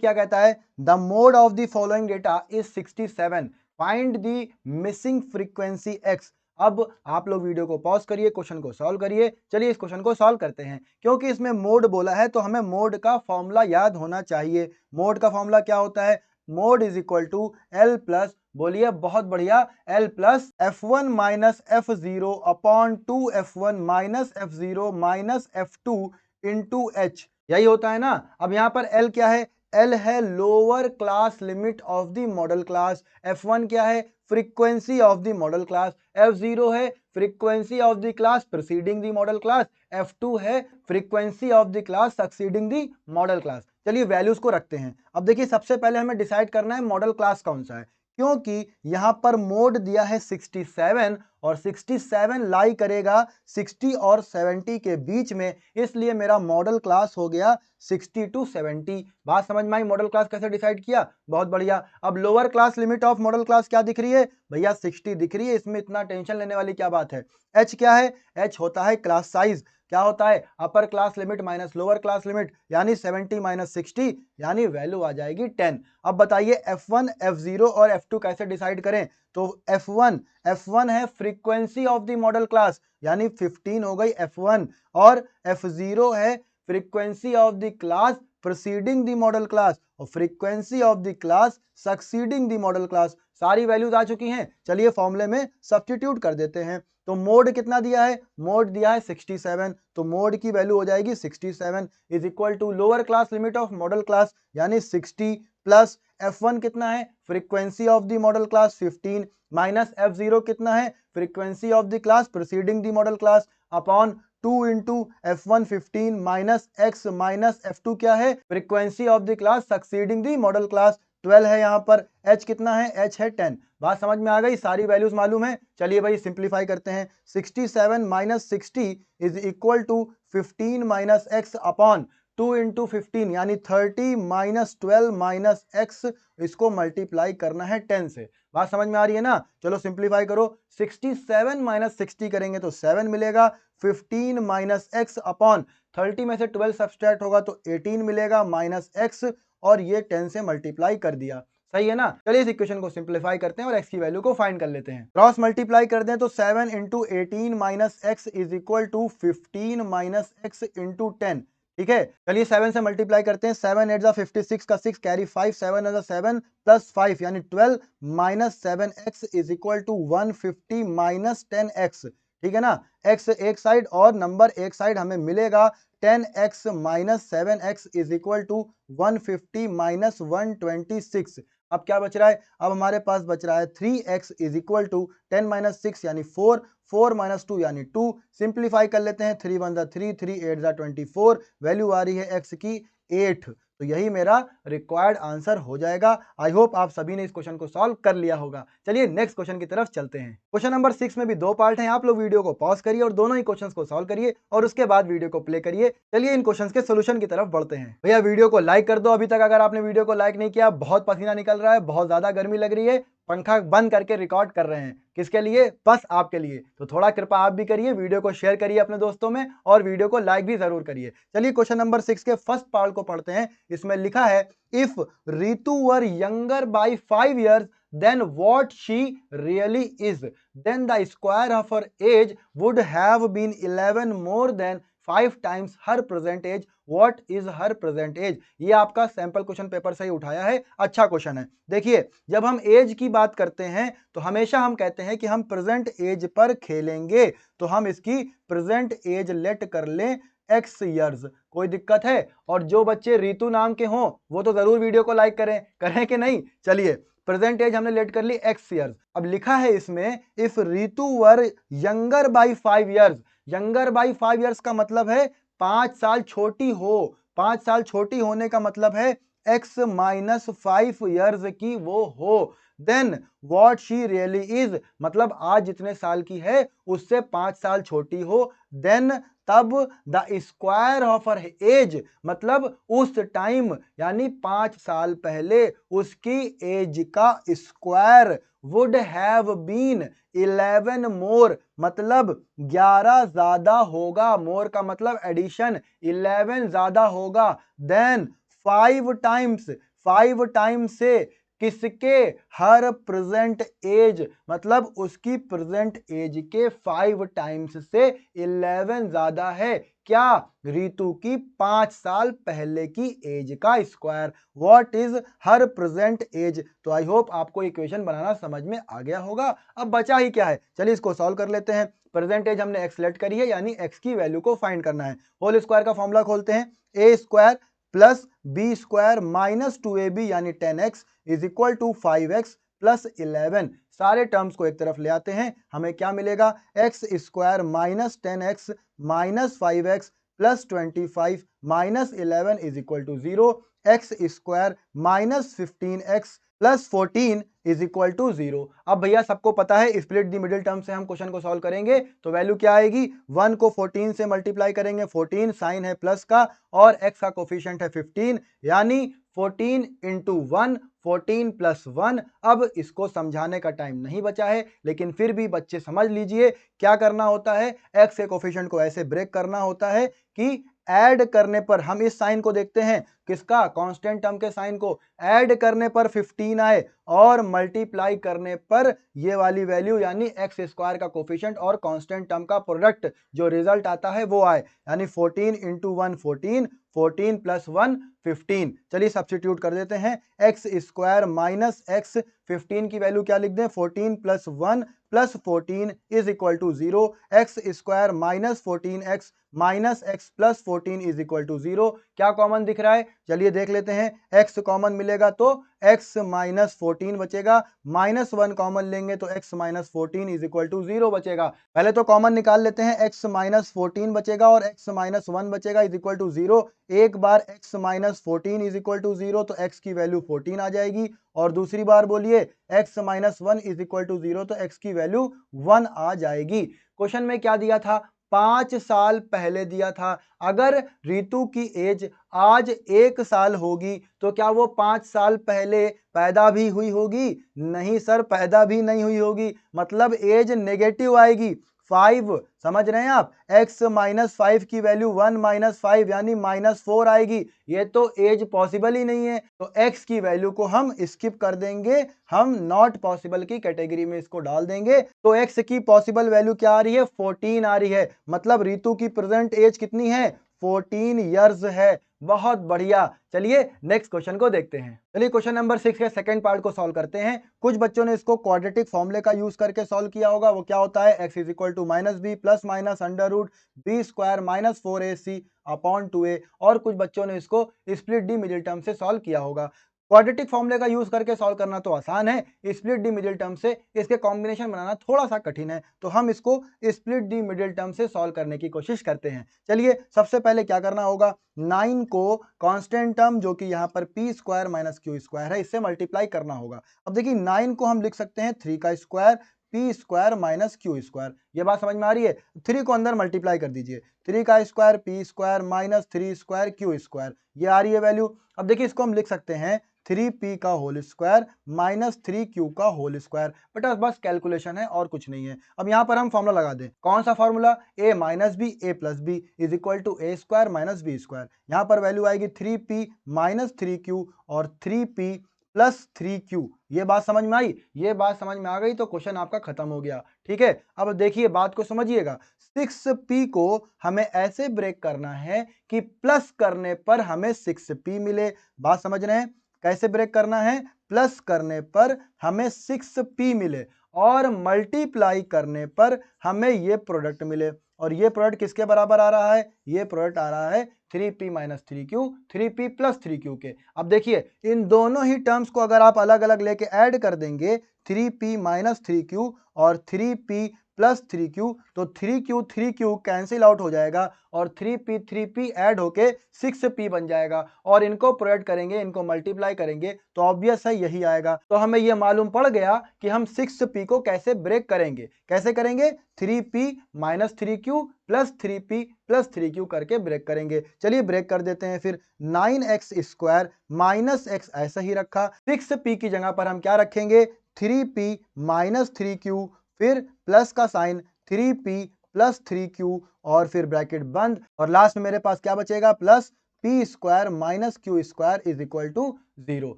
क्या कहता है? The mode of the following data is 67, find the missing frequency x। अब आप लोग वीडियो को पॉज करिए, क्वेश्चन को सॉल्व करिए। चलिए इस क्वेश्चन को सॉल्व करते हैं। क्योंकि इसमें मोड बोला है तो हमें मोड का फॉर्मूला याद होना चाहिए। मोड का फॉर्मूला क्या होता है? Mode is equal to l plus, बोलिए बहुत बढ़िया, l plus f1 minus f0 upon 2 f1 minus f0 minus f2 into h, यही होता है ना। अब यहां पर एल क्या है, एल है lower class limit of the modal class, F1 क्या है, frequency of the modal class, F0 है frequency of the class preceding the modal class, F2 है frequency of the class succeeding the modal class. चलिए values को रखते हैं। अब देखिए सबसे पहले हमें डिसाइड करना है मॉडल क्लास कौन सा है, क्योंकि यहां पर मोड दिया है 67 और 67 लाई करेगा 60 और 70 के बीच में, इसलिए मेरा मॉडल क्लास हो गया 60 to 70। बात समझ में आई मॉडल क्लास कैसे डिसाइड किया, बहुत बढ़िया। अब lower class limit of modal class क्या दिख रही है भैया, 60 दिख रही है, इसमें इतना टेंशन लेने वाली क्या बात है। एच क्या है, एच होता है क्लास साइज, क्या होता है upper class limit minus lower class limit, यानी 70 माइनस 60, यानी वैल्यू आ जाएगी 10। अब बताइए F1 F0 और F2 कैसे डिसाइड करें, तो F1 है frequency of the modal class, यानी 15 हो गई F1, और F0 है frequency of the class preceding the modal class, और frequency of the class succeeding the modal class. सारी वैल्यूज आ चुकी हैं, चलिए फॉर्मूले में सब्स्टिट्यूट कर देते हैं। तो मोड कितना दिया है, मोड दिया है 67, तो मोड की वैल्यू हो जाएगी 67 is equal to lower class limit of modal class यानी 60 प्लस F1 कितना है frequency of the modal class 15 minus F0 कितना है frequency of the class preceding the modal class upon 2 into F1 15 minus x minus F2 क्या है frequency of the class succeeding the modal class 12 है, यहाँ पर h कितना है, h है 10। बात समझ में आ गई, सारी वैल्यूज मालूम है। चलिए भाई सिंप्लीफाई करते हैं, 67 minus 60 is equal to 15 minus x upon 2 into 15 यानी 30 माइनस 12 माइनस एक्स, इसको मल्टीप्लाई करना है 10 से। बात समझ में आ रही है ना, चलो सिंप्लीफाई करो, 67 माइनस 60 करेंगे तो 7 मिलेगा, 15 माइनस एक्स अपॉन 30 में से 12 सब्सट्रैक्ट होगा तो 18 मिलेगा माइनस एक्स, और ये 10 से मल्टीप्लाई कर दिया, सही है ना। चलिए इस इक्वेशन को सिंप्लीफाई करते हैं और x की वैल्यू को फाइंड कर लेते हैं। क्रॉस मल्टीप्लाई कर दें तो 7 into 18 minus x is equal to 15 minus x into 10, ठीक है। चलिए 7 से मल्टीप्लाई करते हैं, 7 8 56 का 6 कैरी 5, 7 7 प्लस 5 यानी 12 minus 7x is equal to 150 minus 10x, ठीक है ना। x एक साइड और नंबर एक साइड हमें मिलेगा 10x minus 7x is equal to 150 minus 126। अब क्या बच रहा है, अब हमारे पास बच रहा है 3x is equal to 10 minus 6 यानी 4, 4 माइनस 2 यानी 2। सिंप्लीफाई कर लेते हैं, 3 1 3, 3 8 24, वैल्यू आ रही है x की 8। तो यही मेरा रिक्वायर्ड आंसर हो जाएगा। आई होप आप सभी ने इस क्वेश्चन को सॉल्व कर लिया होगा। चलिए नेक्स्ट क्वेश्चन की तरफ चलते हैं। क्वेश्चन नंबर 6 में भी दो पार्ट हैं, आप लोग वीडियो को पॉज करिए और दोनों ही क्वेश्चंस को सॉल्व करिए और उसके बाद वीडियो को प्ले करिए। चलिए इन क्वेश्चंस के सोल्यूशन की तरफ बढ़ते हैं। भैया वीडियो को लाइक कर दो अभी तक, अगर आपने वीडियो को लाइक नहीं किया, बहुत पसीना निकल रहा है, बहुत ज्यादा गर्मी लग रही है, पंखा बंद करके रिकॉर्ड कर रहे हैं, किसके लिए, बस आपके लिए। तो थोड़ा कृपा आप भी करिए, वीडियो को शेयर करिए अपने दोस्तों में और वीडियो को लाइक भी जरूर करिए। चलिए क्वेश्चन नंबर 6 के फर्स्ट पार्ट को पढ़ते हैं। इसमें लिखा है if Ritu were younger by 5 years then what she really is, then the square of her age would have been 11 more than 5 times her present age, what is her present age। ये आपका sample question paper से ही उठाया है, अच्छा question है। देखिए जब हम एज की बात करते हैं तो हमेशा हम कहते हैं कि हम प्रेजेंट एज पर खेलेंगे, तो हम इसकी प्रेजेंट एज लेट कर लें x years, कोई दिक्कत है। और जो बच्चे रीतू नाम के हों वो तो जरूर वीडियो को लाइक करें, करें कि नहीं। चलिए प्रेजेंट एज हमने लेट कर ली x years। अब लिखा है इसमें if Ritu were younger by 5 years, younger by 5 years का मतलब है 5 साल छोटी हो, 5 साल छोटी होने का मतलब है x माइनस 5 years की वो हो। Then what she really is, मतलब आज जितने साल की है उससे 5 साल छोटी हो। देन तब the square of her age, मतलब उस टाइम यानी 5 साल पहले उसकी एज का स्क्वायर वुड हैव बीन 11 मोर, मतलब 11 ज्यादा होगा, मोर का मतलब एडिशन, 11 ज्यादा होगा। देन 5 टाइम्स, 5 टाइम्स से किसके, हर प्रेजेंट एज, मतलब उसकी प्रेजेंट एज के 5 टाइम्स से 11 ज्यादा है। क्या, रितु की 5 साल पहले की एज का square. What is her present age. तो आई होप आपको इक्वेशन बनाना समझ में आ गया होगा। अब बचा ही क्या है, चलिए इसको सॉल्व कर लेते हैं। प्रेजेंट एज हमने एक्स सेलेक्ट करी है, यानी एक्स की वैल्यू को फाइंड करना है। होल स्क्वायर का फॉर्मूला खोलते हैं, A square plus B square minus 2ab यानी 10x is equal to 5x plus 11। सारे टर्म्स को एक तरफ ले आते हैं, हमें क्या मिलेगा, x square minus 10x minus 5x plus 25 minus 11 is equal to 0। X square minus 15x plus 14 is equal to 0। अब भैया सबको पता है स्प्लिट द मिडिल टर्म से हम क्वेश्चन को सॉल्व करेंगे तो वैल्यू क्या आएगी, 1 को 14 से मल्टीप्लाई करेंगे, 14 साइन है प्लस का और x का कोफिशिएंट है 15, यानी 14 इंटू 1 14 प्लस 1। अब इसको समझाने का टाइम नहीं बचा है, लेकिन फिर भी बच्चे समझ लीजिए क्या करना होता है, x के कोफिशिएंट को ऐसे ब्रेक करना होता है कि ऐड करने पर, हम इस साइन को देखते हैं किसका, कांस्टेंट टर्म के साइन को, ऐड करने पर 15 आए और मल्टीप्लाई करने पर ये वाली वैल्यू यानी एक्स स्क्वायर का कोफिशिएंट और कांस्टेंट टर्म का प्रोडक्ट जो रिजल्ट आता है वो आए, यानी 14 इंटू 1 14, 14 प्लस 1 15। चलिए सब्स्टिट्यूट कर देते हैं, एक्स स्क्वायर माइनस एक्स, 15 की वैल्यू क्या लिख दें, 14 plus 1 plus 14 is equal to 0। X square minus 14x minus x plus 14 is equal to 0। क्या कॉमन दिख रहा है, चलिए देख लेते हैं, x कॉमन मिलेगा तो x माइनस 14 बचेगा, माइनस 1 कॉमन लेंगे तो x minus 14 is equal to 0 बचेगा। पहले तो कॉमन निकाल लेते हैं, x माइनस 14 बचेगा और x माइनस 1 बचेगा इज इक्वल टू 0। एक बार x minus 14 is equal to 0 तो x की वैल्यू 14 आ जाएगी, और दूसरी बार बोलिए x minus 1 is equal to 0 तो x की वैल्यू 1 आ जाएगी। क्वेश्चन में क्या दिया था, 5 साल पहले दिया था। अगर रितु की एज आज 1 साल होगी तो क्या वो 5 साल पहले पैदा भी हुई होगी, नहीं सर पैदा भी नहीं हुई होगी, मतलब एज नेगेटिव आएगी। 5 समझ रहे हैं आप, x माइनस 5 की वैल्यू 1 माइनस 5 यानी माइनस 4 आएगी, ये तो एज पॉसिबल ही नहीं है, तो x की वैल्यू को हम स्किप कर देंगे, हम नॉट पॉसिबल की कैटेगरी में इसको डाल देंगे। तो x की पॉसिबल वैल्यू क्या आ रही है, 14 आ रही है, मतलब रितु की प्रेजेंट एज कितनी है, 14 इयर्स है। बहुत बढ़िया, चलिए नेक्स्ट क्वेश्चन को देखते हैं। चलिए क्वेश्चन नंबर 6 के सेकंड पार्ट को सॉल्व करते हैं। कुछ बच्चों ने इसको क्वाड्रेटिक फॉर्मूले का यूज करके सॉल्व किया होगा, वो क्या होता है, x is equal to minus b plus minus under root b square minus 4ac upon 2a, और कुछ बच्चों ने इसको स्प्लिट डी मिडिल टर्म से सॉल्व किया होगा। क्वाड्रेटिक फॉर्मूले का यूज करके सॉल्व करना तो आसान है, स्प्लिट डी मिडिल टर्म से इसके कॉम्बिनेशन बनाना थोड़ा सा कठिन है, तो हम इसको स्प्लिट डी मिडिल टर्म से सॉल्व करने की कोशिश करते हैं। चलिए सबसे पहले क्या करना होगा, 9 को कांस्टेंट टर्म जो कि यहाँ पर P square minus q square है इससे मल्टीप्लाई करना होगा। अब देखिए 9 को हम लिख सकते हैं 3 का square P square minus q square, ये बात समझ में आ रही है। 3 को अंदर मल्टीप्लाई कर दीजिए, 3 का square P square minus 3 square Q square, ये आ रही है वैल्यू। अब देखिए इसको हम लिख सकते हैं 3p का होल स्क्वायर माइनस 3q का होल स्क्वायर, बेटा बस कैलकुलेशन है और कुछ नहीं है। अब यहाँ पर हम फॉर्मूला लगा दें, कौन सा formula, a minus b a plus B is equal to A square minus B square. यहाँ पर वैल्यू आएगी 3p माइनस 3q और 3p प्लस 3q। ये बात समझ में आई, ये बात समझ में आ गई तो क्वेश्चन आपका खत्म हो गया। ठीक है, अब देखिए बात को समझिएगा, 6p को हमें ऐसे ब्रेक करना है कि प्लस करने पर हमें 6p मिले। बात समझ रहे हैं, कैसे ब्रेक करना है, प्लस करने पर हमें 6p मिले और मल्टीप्लाई करने पर हमें ये प्रोडक्ट मिले, और ये प्रोडक्ट किसके बराबर आ रहा है, ये प्रोडक्ट आ रहा है 3p minus 3q 3p plus 3q के। अब देखिए इन दोनों ही टर्म्स को अगर आप अलग अलग लेके ऐड कर देंगे 3p माइनस 3q और 3p प्लस 3q, तो 3q कैंसिल आउट हो जाएगा और 3p ऐड होके 6p बन जाएगा, और इनको प्रोडक्ट करेंगे, इनको मल्टीप्लाई करेंगे तो ऑब्वियस है यही आएगा। तो हमें यह मालूम पड़ गया कि हम 6p को कैसे ब्रेक करेंगे, कैसे करेंगे, 3p minus 3q plus 3p plus 3q करके ब्रेक करेंगे। चलिए ब्रेक कर देते हैं फिर, 9x स्क्वायर माइनस x ऐसा ही रखा, 6p की जगह पर हम क्या रखेंगे, 3p माइनस 3q फिर प्लस का साइन 3p प्लस 3q और फिर ब्रैकेट बंद, और लास्ट में मेरे पास क्या बचेगा, plus p square minus q square is equal to 0।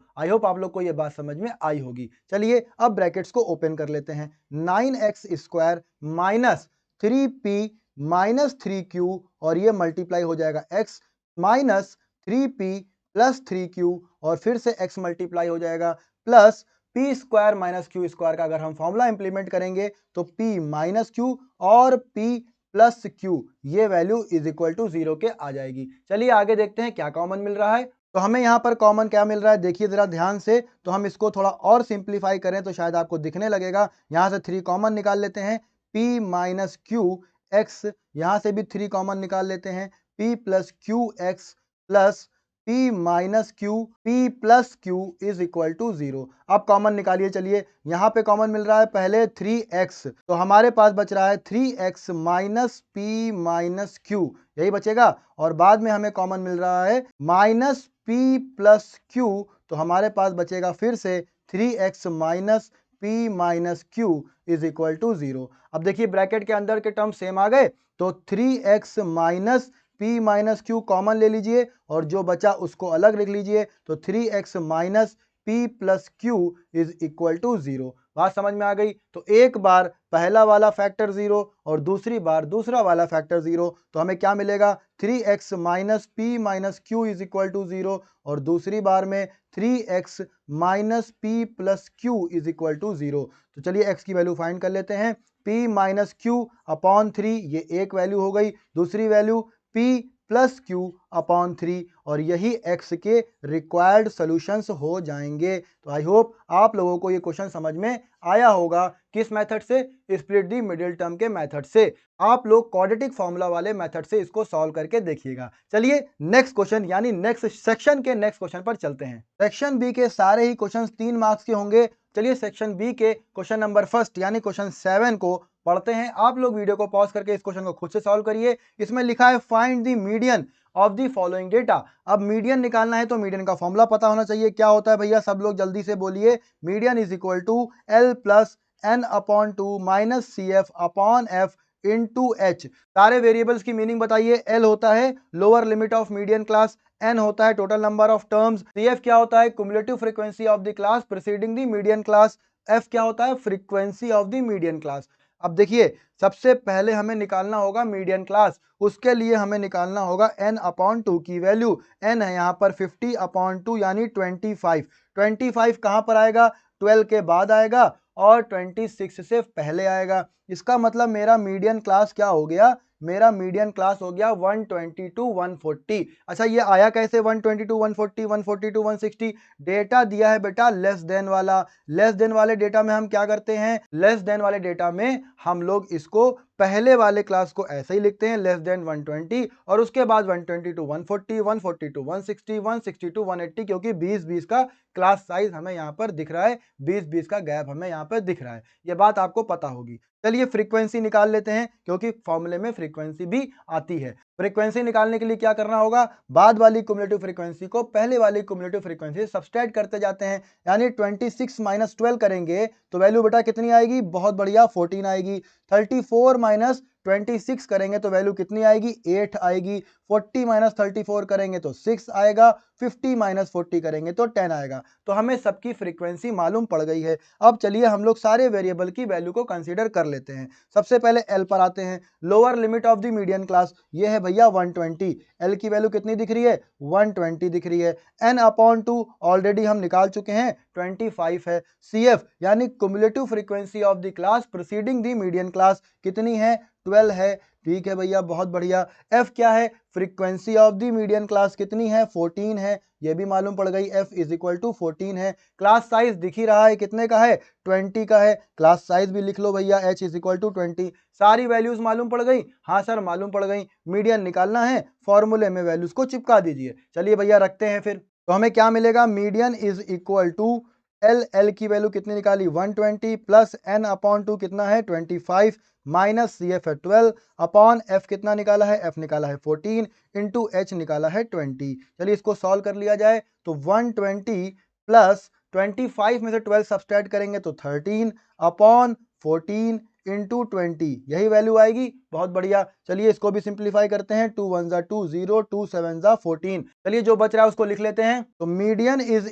I hope आप लोग को ये बात समझ में आई होगी। चलिए अब ब्रैकेट्स को ओपन कर लेते हैं। 9x square minus 3p minus 3q और ये मल्टीप्लाई हो जाएगा x minus 3p plus 3q और फिर से x मल्टीप्लाई हो जाएगा plus p square minus q square का अगर हम फॉर्मूला इंप्लीमेंट करेंगे तो p माइनस क्यू और p प्लस क्यू ये वैल्यू इज इक्वल टू 0 के आ जाएगी। चलिए आगे देखते हैं क्या कॉमन मिल रहा है। तो हमें यहाँ पर कॉमन क्या मिल रहा है, देखिए जरा ध्यान से। तो हम इसको थोड़ा और सिंप्लीफाई करें तो शायद आपको दिखने लगेगा। यहाँ से 3 कॉमन निकाल लेते हैं, p माइनस क्यू एक्स, यहाँ से भी 3 कॉमन निकाल लेते हैं, p plus q x plus p minus q p plus q is equal to 0। अब कॉमन निकालिए। चलिए यहाँ पे कॉमन मिल रहा है पहले 3x, तो हमारे पास बच रहा है 3x minus p minus Q, यही बचेगा। और बाद में हमें कॉमन मिल रहा है माइनस p प्लस क्यू, तो हमारे पास बचेगा फिर से 3x minus p minus q is equal to 0। अब देखिए ब्रैकेट के अंदर के टर्म सेम आ गए, तो 3x minus p minus Q common ले लीजिए और जो बचा उसको अलग लिख लीजिए। तो 3x minus p plus q is equal to 0। बात समझ में आ गई। तो एक बार पहला वाला फैक्टर 0 और दूसरी बार दूसरा वाला फैक्टर 0, तो हमें क्या मिलेगा 3x minus p minus q is equal to 0 और दूसरी बार में 3x minus p plus q is equal to 0। तो चलिए x की वैल्यू फाइंड कर लेते हैं। p माइनस क्यू अपॉन 3 ये एक वैल्यू हो गई, दूसरी value p plus Q upon 3 और यही x के रिक्वायर्ड सॉल्यूशंस हो जाएंगे। तो आई होप आप लोगों को ये क्वेश्चन समझ में आया होगा। किस मेथड से? स्प्लिट दी मिडिल टर्म के मेथड से। आप लोग क्वाड्रेटिक फॉर्मूला वाले मेथड से इसको सॉल्व करके देखिएगा। चलिए नेक्स्ट क्वेश्चन यानी नेक्स्ट सेक्शन के नेक्स्ट क्वेश्चन पर चलते हैं। सेक्शन बी के सारे ही क्वेश्चन 3 मार्क्स के होंगे। चलिए सेक्शन बी के क्वेश्चन नंबर फर्स्ट यानी क्वेश्चन 7 को पढ़ते हैं। आप लोग वीडियो को पॉज करके इस क्वेश्चन को खुद से सॉल्व करिए। इसमें लिखा है find the median of the following data. अब मीडियन निकालना है तो मीडियन का फॉर्मूला पता होना चाहिए। क्या होता है भैया, सब लोग जल्दी से बोलिए। Median is equal to l plus n upon 2 minus c f upon f into h. सारे वेरिएबल्स की मीनिंग बताइए। एल होता है lower limit of median class, n होता है total number of terms, c f क्या होता है cumulative frequency of the class preceding the median class, f क्या होता है frequency of the median class. अब देखिए सबसे पहले हमें निकालना होगा मीडियन क्लास। उसके लिए हमें निकालना होगा n अपॉन 2 की वैल्यू। n है यहाँ पर 50 अपॉन 2 यानी 25। 25 कहाँ पर आएगा, 12 के बाद आएगा और 26 से पहले आएगा। इसका मतलब मेरा मीडियन क्लास क्या हो गया, मेरा मीडियन क्लास हो गया 120 टू 140। अच्छा ये आया कैसे 120 टू 140, 140 टू 160? डेटा दिया है बेटा लेस देन वाला। लेस देन वाले डेटा में हम क्या करते हैं, लेस देन वाले डेटा में हम लोग इसको पहले वाले क्लास को ऐसे ही लिखते हैं लेस देन 120 और उसके बाद 120 टू 140, 140 टू 160, 160 टू 180, क्योंकि 20-20 का क्लास साइज हमें यहाँ पर दिख रहा है, 20-20 का गैप हमें यहाँ पर दिख रहा है। ये बात आपको पता होगी। चलिए फ्रीक्वेंसी निकाल लेते हैं क्योंकि फॉर्मूले में फ्रीक्वेंसी भी आती है। फ्रीक्वेंसी निकालने के लिए क्या करना होगा, बाद वाली क्युमुलेटिव फ्रीक्वेंसी को पहले वाली क्युमुलेटिव फ्रीक्वेंसी से सब्सट्रैक्ट करते जाते हैं। यानी 26 माइनस 12 करेंगे तो वैल्यू बेटा कितनी आएगी, बहुत बढ़िया 14 आएगी। 34 माइनस 26 करेंगे तो वैल्यू कितनी आएगी, 8 आएगी। 40 माइनस 34 करेंगे तो 6 आएगा। 50 माइनस 40 करेंगे तो 10 आएगा। तो हमें सबकी फ्रीक्वेंसी मालूम पड़ गई है। अब चलिए हम लोग सारे वेरिएबल की वैल्यू को कंसीडर कर लेते हैं। सबसे पहले एल पर आते हैं। Lower limit of the median class ये है भैया 120। एल की वैल्यू कितनी दिख रही है, 120 दिख रही है। एन अपॉन 2 ऑलरेडी हम निकाल चुके हैं 25 है। सी एफ यानी cumulative frequency of the class preceding the median class कितनी है, 12 है। ठीक है भैया बहुत बढ़िया। एफ क्या है, frequency of the median class कितनी है, 14 है। ये भी मालूम पड़ गई, एफ इज इक्वल टू 14 है। क्लास साइज दिख ही रहा है कितने का है, 20 का है। क्लास साइज भी लिख लो भैया, एच इज इक्वल टू 20। सारी वैल्यूज मालूम पड़ गई, हाँ सर मालूम पड़ गई। मीडियन निकालना है, फॉर्मूले में वैल्यूज को चिपका दीजिए। चलिए भैया रखते हैं फिर। तो हमें क्या मिलेगा, median is equal to l, l की वैल्यू कितनी निकाली 120 प्लस एन अपॉन 2 कितना है 25 माइनस सी एफ है 12 अपॉन एफ कितना निकाला है, एफ निकाला है 14 इंटू एच निकाला है 20। चलिए इसको सॉल्व कर लिया जाए तो 120 प्लस 25 में से 12 सब्सट्रैक्ट करेंगे तो 13 अपॉन 14 इंटू 20, यही वैल्यू आएगी। बहुत बढ़िया, चलिए इसको भी सिंप्लीफाई करते हैं। 2 1 ज़ा 2 0, 2 7 ज़ा 14। चलिए जो बच रहा है उसको लिख लेते हैं। तो मीडियन इज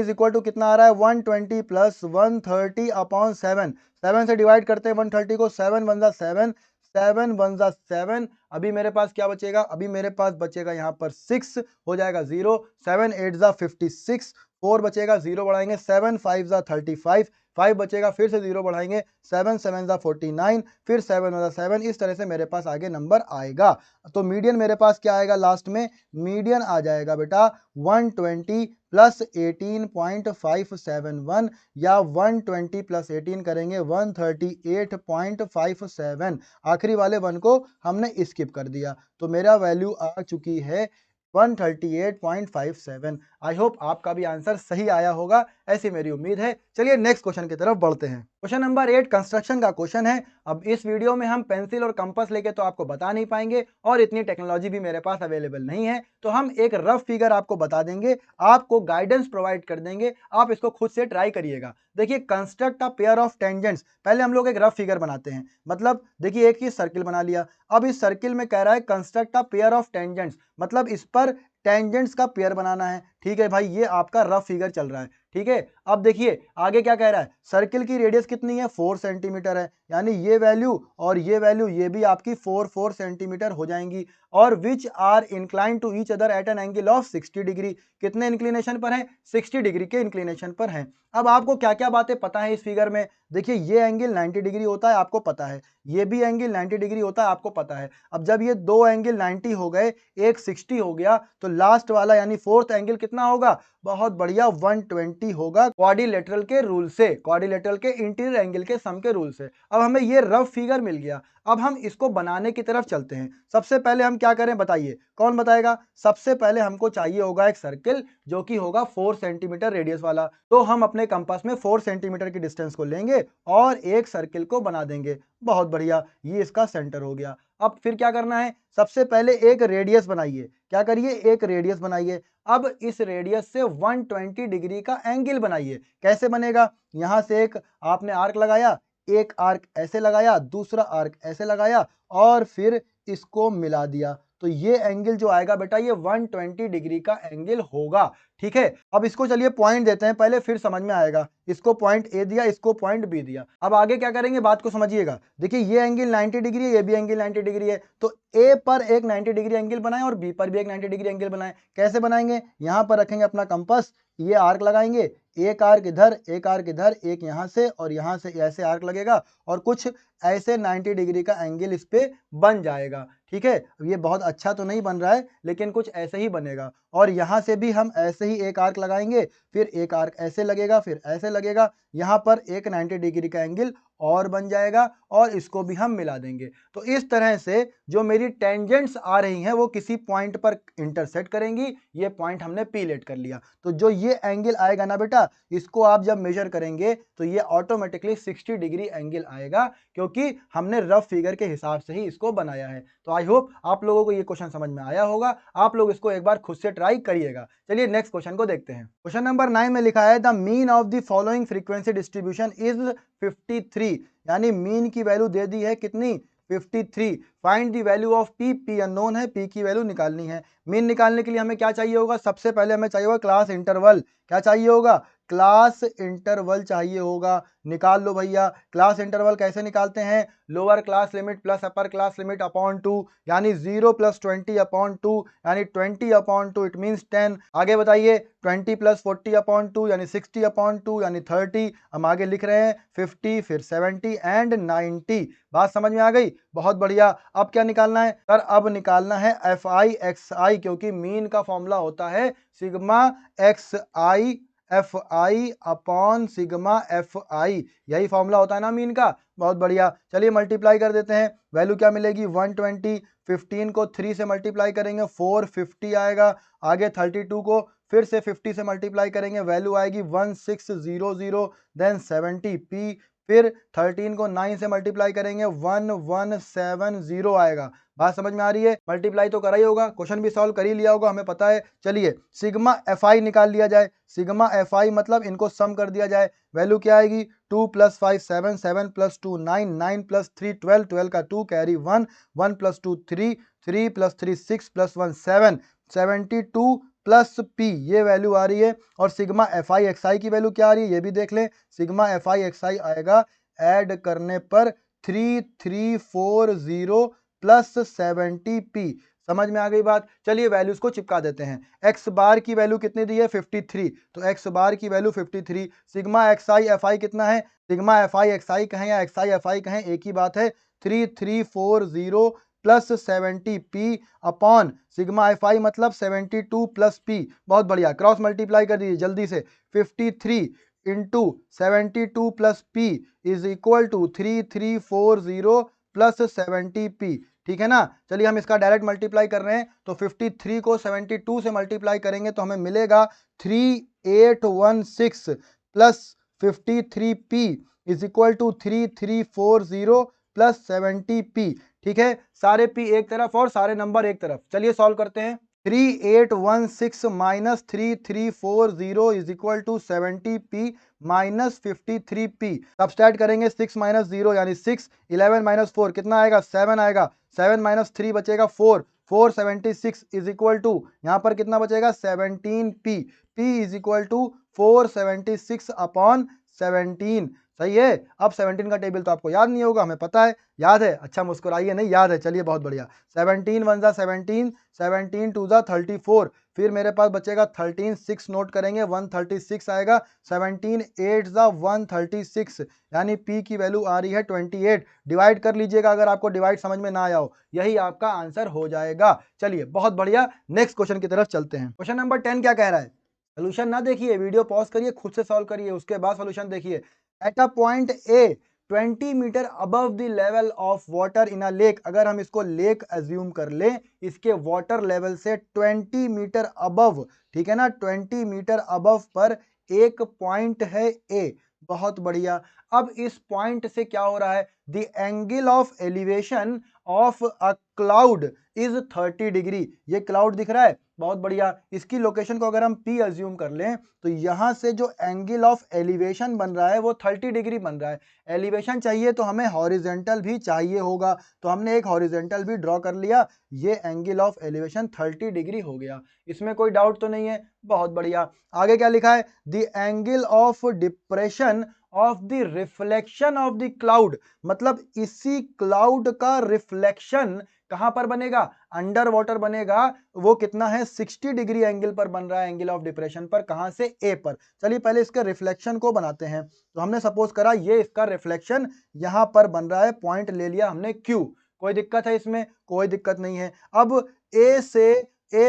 इक्वल टू कितना आ रहा है, 120 प्लस 130 अपॉन 7। 7 से डिवाइड करते हैं 130 को, 7 1 ज़ा 7, 7 1 ज़ा 7। अभी मेरे पास क्या बचेगा, अभी मेरे पास बचेगा यहाँ पर 6, हो जाएगा 0, 7 8 ज़ा 56, 4 बचेगा, 0 बढ़ाएंगे, 7 5 ज़ा 35, 5 बचेगा, फिर से 0 बढ़ाएंगे, 7 7 ज़ा 49, फिर 7 ज़ा 7। इस तरह से मेरे पास आगे नंबर आएगा। तो मीडियन मेरे पास क्या आएगा लास्ट में, मीडियन आ जाएगा बेटा 120 प्लस 18.571, या 120 प्लस 18 करेंगे 138.57। आखिरी वाले 1 को हमने स्किप कर दिया, तो मेरा वैल्यू आ चुकी है 138.57। आई होप आपका भी आंसर सही आया होगा, ऐसी मेरी उम्मीद है। चलिए नेक्स्ट क्वेश्चन की तरफ बढ़ते हैं। क्वेश्चन नंबर 8 कंस्ट्रक्शन का क्वेश्चन है। अब इस वीडियो में हम पेंसिल और कंपास लेके तो आपको बता नहीं पाएंगे, और इतनी टेक्नोलॉजी भी मेरे पास अवेलेबल नहीं है, तो हम एक रफ फिगर आपको बता देंगे, आपको गाइडेंस प्रोवाइड कर देंगे, आप इसको खुद से ट्राई करिएगा। देखिए, construct a pair of tangents, पहले हम लोग एक रफ फिगर बनाते हैं। मतलब देखिए, एक ही सर्किल बना लिया, अब इस सर्किल में कह रहा है construct a pair of tangents, मतलब इस पर टेंजेंट्स का पेयर बनाना है। ठीक है भाई, ये आपका रफ फिगर चल रहा है। ठीक है, अब देखिए आगे क्या कह रहा है, सर्किल की रेडियस कितनी है, 4 सेंटीमीटर है, यानी ये वैल्यू और ये वैल्यू ये भी आपकी 4 सेंटीमीटर हो जाएंगी। और which are incline to each other at an angle of 60 degree, कितने इंक्लिनेशन पर है, 60 डिग्री के इंक्लिनेशन पर है। अब आपको क्या क्या बातें पता है इस फिगर में, देखिए ये एंगल 90 डिग्री होता है, आपको पता है, ये भी एंगल 90 डिग्री होता है, आपको पता है। अब जब ये दो एंगल 90 हो गए, एक 60 हो गया, तो लास्ट वाला यानी फोर्थ एंगल कितना होगा, बहुत बढ़िया 120 होगा, क्वाड्रिलेटरल के रूल से, क्वाड्रिलेटरल के इंटीरियर एंगल के सम के रूल से। अब हमें ये रफ फिगर मिल गया, अब हम इसको बनाने की तरफ चलते हैं। सबसे पहले हम क्या करें बताइए, कौन बताएगा, सबसे पहले हमको चाहिए होगा एक सर्किल जो कि होगा 4 सेंटीमीटर रेडियस वाला। तो हम अपने कंपास में 4 सेंटीमीटर की डिस्टेंस को लेंगे और एक सर्किल को बना देंगे। बहुत बढ़िया, ये इसका सेंटर हो गया। अब फिर क्या करना है, सबसे पहले एक रेडियस बनाइए, क्या करिए, एक रेडियस बनाइए। अब इस रेडियस से 120 डिग्री का एंगल बनाइए। कैसे बनेगा, यहां से एक आपने आर्क लगाया, एक आर्क ऐसे लगाया, दूसरा आर्क ऐसे लगाया, और फिर इसको मिला दिया, तो ये एंगल जो आएगा बेटा, ये 120 डिग्री का एंगल होगा। ठीक है, अब इसको चलिए पॉइंट देते हैं पहले, फिर समझ में आएगा। इसको पॉइंट ए दिया, इसको पॉइंट बी दिया। अब आगे क्या करेंगे, बात को समझिएगा। देखिए ये एंगल 90 डिग्री है, ये भी एंगल 90 डिग्री है, तो ए पर एक 90 डिग्री एंगल बनाएं और बी पर भी एक 90 डिग्री एंगल बनाएं। कैसे बनाएंगे, यहां पर रखेंगे अपना कंपास, ये आर्क लगाएंगे, एक आर्क इधर, एक आर्क इधर, एक यहां से और यहां से ऐसे आर्क लगेगा, और कुछ ऐसे 90 डिग्री का एंगल इस पे बन जाएगा। ठीक है, ये बहुत अच्छा तो नहीं बन रहा है, लेकिन कुछ ऐसे ही बनेगा। और यहां से भी हम ऐसे ही एक आर्क लगाएंगे, फिर एक आर्क ऐसे लगेगा, फिर ऐसे लगेगा, यहां पर एक 90 डिग्री का एंगल और बन जाएगा, और इसको भी हम मिला देंगे। तो इस तरह से जो मेरी टेंजेंट्स आ रही हैं वो किसी पॉइंट पर इंटरसेक्ट करेंगी। ये पॉइंट हमने पी लेट कर लिया, तो जो ये एंगल आएगा ना बेटा, इसको आप जब मेजर करेंगे तो ये ऑटोमेटिकली 60 डिग्री एंगल आएगा, क्योंकि हमने रफ फिगर के हिसाब से ही इसको बनाया है। तो आई होप आप लोगों को ये क्वेश्चन समझ में आया होगा, आप लोग इसको एक बार खुद से ट्राई करिएगा। चलिए नेक्स्ट क्वेश्चन को देखते हैं। क्वेश्चन नंबर 9 में लिखा है, the mean of the following frequency distribution is 53, यानी मीन की वैल्यू दे दी है कितनी, 53। Find the value of P, P unknown है, पी की वैल्यू निकालनी है। मीन निकालने के लिए हमें क्या चाहिए होगा, सबसे पहले हमें चाहिए होगा क्लास इंटरवल। क्या चाहिए होगा, क्लास इंटरवल चाहिए होगा। निकाल लो भैया, क्लास इंटरवल कैसे निकालते हैं, lower class limit plus upper class limit upon 2, यानी 0 प्लस 20 अपॉन 2, यानी 20 अपॉन 2 इट मीन्स 10। आगे बताइए, 20 प्लस 40 अपॉन 2 यानी 60 अपॉन 2 यानी 30। हम आगे लिख रहे हैं 50, फिर 70 एंड 90। बात समझ में आ गई, बहुत बढ़िया। अब क्या निकालना है सर, अब निकालना है एफ आई एक्स आई, क्योंकि मीन का फॉर्मूला होता है sigma x I F I upon sigma F I, यही फॉर्मूला होता है ना मीन का। बहुत बढ़िया, चलिए मल्टीप्लाई कर देते हैं, वैल्यू क्या मिलेगी 120, 15 को 3 से मल्टीप्लाई करेंगे 450 आएगा, आगे 32 को फिर से 50 से मल्टीप्लाई करेंगे, वैल्यू आएगी 1600, देन 70 पी, फिर 13 को 9 से मल्टीप्लाई करेंगे 1170 आएगा। बात समझ में आ रही है? मल्टीप्लाई तो करा ही होगा, क्वेश्चन भी सॉल्व कर ही लिया होगा, हमें पता है। चलिए सिग्मा FI निकाल लिया जाए। सिग्मा FI मतलब इनको सम कर दिया जाए। वैल्यू क्या आएगी? 2 + 5 7 7 + 2 9 9 + 3 12 12 का 2 कैरी 1 1 + 2 3 3 + 3 6 + 1 7 72 प्लस P ये वैल्यू आ रही है। और सिग्मा FI XI की वैल्यू क्या आ रही है ये भी देख लें। सिग्मा FI XI आएगा ऐड करने पर 3340 प्लस 70P। समझ में आ गई बात? चलिए वैल्यूज को चिपका देते हैं। एक्स बार की वैल्यू कितनी दी है? 53। तो एक्स बार की वैल्यू 53। सिग्मा XI FI कितना है? सिग्मा FI XI कहें या XI FI कहें एक ही बात है। 3340 plus 70P upon sigma FI मतलब 72 प्लस P। बहुत बढ़िया, क्रॉस मल्टीप्लाई कर दीजिए जल्दी से। 53 into 72 plus P is equal to 3340 plus 70P। ठीक है ना? चलिए हम इसका डायरेक्ट मल्टीप्लाई कर रहे हैं। तो 53 को 72 से मल्टीप्लाई करेंगे तो हमें मिलेगा 3816 plus 53P is equal to 3340 plus 70P। ठीक है, सारे P एक तरफ और सारे नंबर एक तरफ। चलिए सॉल्व करते हैं। 3816 minus 3340 is equal to 70P minus 53P। Subtract करेंगे 6 माइनस 0 यानी 6, 11 माइनस 4 कितना आएगा? 7 आएगा। 7 माइनस 3 बचेगा 4, 476 इज इक्वल टू यहाँ पर कितना बचेगा? 17P। P is equal to 476 upon 17। सही है। अब 17 का टेबल तो आपको याद नहीं होगा, हमें पता है। याद है? अच्छा मुस्कुराइए, नहीं याद है। चलिए बहुत बढ़िया। 17 1 17, 17 2 34, फिर मेरे पास बचेगा 13, 6 नोट करेंगे 136 आएगा। 17 8 136 यानी P की वैल्यू आ रही है 28। डिवाइड कर लीजिएगा अगर आपको डिवाइड समझ में ना आया हो, यही आपका आंसर हो जाएगा। चलिए बहुत बढ़िया, नेक्स्ट क्वेश्चन की तरफ चलते हैं। क्वेश्चन नंबर 10 क्या कह रहा है? सोल्यूशन ना देखिए, वीडियो पॉज करिए, खुद से सॉल्व करिए, उसके बाद सोल्यूशन देखिए। At a point A 20 metre above the level of water in a lake, अगर हम इसको लेक एज्यूम कर लें, इसके वाटर लेवल से 20 मीटर अबव, ठीक है ना, 20 मीटर अबव पर एक पॉइंट है A। बहुत बढ़िया। अब इस पॉइंट से क्या हो रहा है? The angle of elevation of a cloud is 30 degree. ये क्लाउड दिख रहा है, बहुत बढ़िया। इसकी लोकेशन को अगर हम P अज्यूम कर लें तो यहां से जो एंगल ऑफ एलिवेशन बन रहा है वो 30 डिग्री बन रहा है। एलिवेशन चाहिए तो हमें हॉरिजेंटल भी चाहिए होगा, तो हमने एक हॉरिजेंटल भी ड्रॉ कर लिया। ये एंगल ऑफ एलिवेशन 30 डिग्री हो गया। इसमें कोई डाउट तो नहीं है? बहुत बढ़िया। आगे क्या लिखा है? The angle of depression of the reflection of the cloud, मतलब इसी क्लाउड का रिफ्लेक्शन कहां पर बनेगा? अंडर वाटर बनेगा। वो कितना है? 60 डिग्री एंगल पर बन रहा है, एंगल ऑफ डिप्रेशन पर। कहां से? ए पर। चलिए पहले इसके रिफ्लेक्शन को बनाते हैं। तो हमने सपोज करा ये इसका रिफ्लेक्शन यहां पर बन रहा है, पॉइंट ले लिया हमने Q। कोई दिक्कत है इसमें? कोई दिक्कत नहीं है। अब ए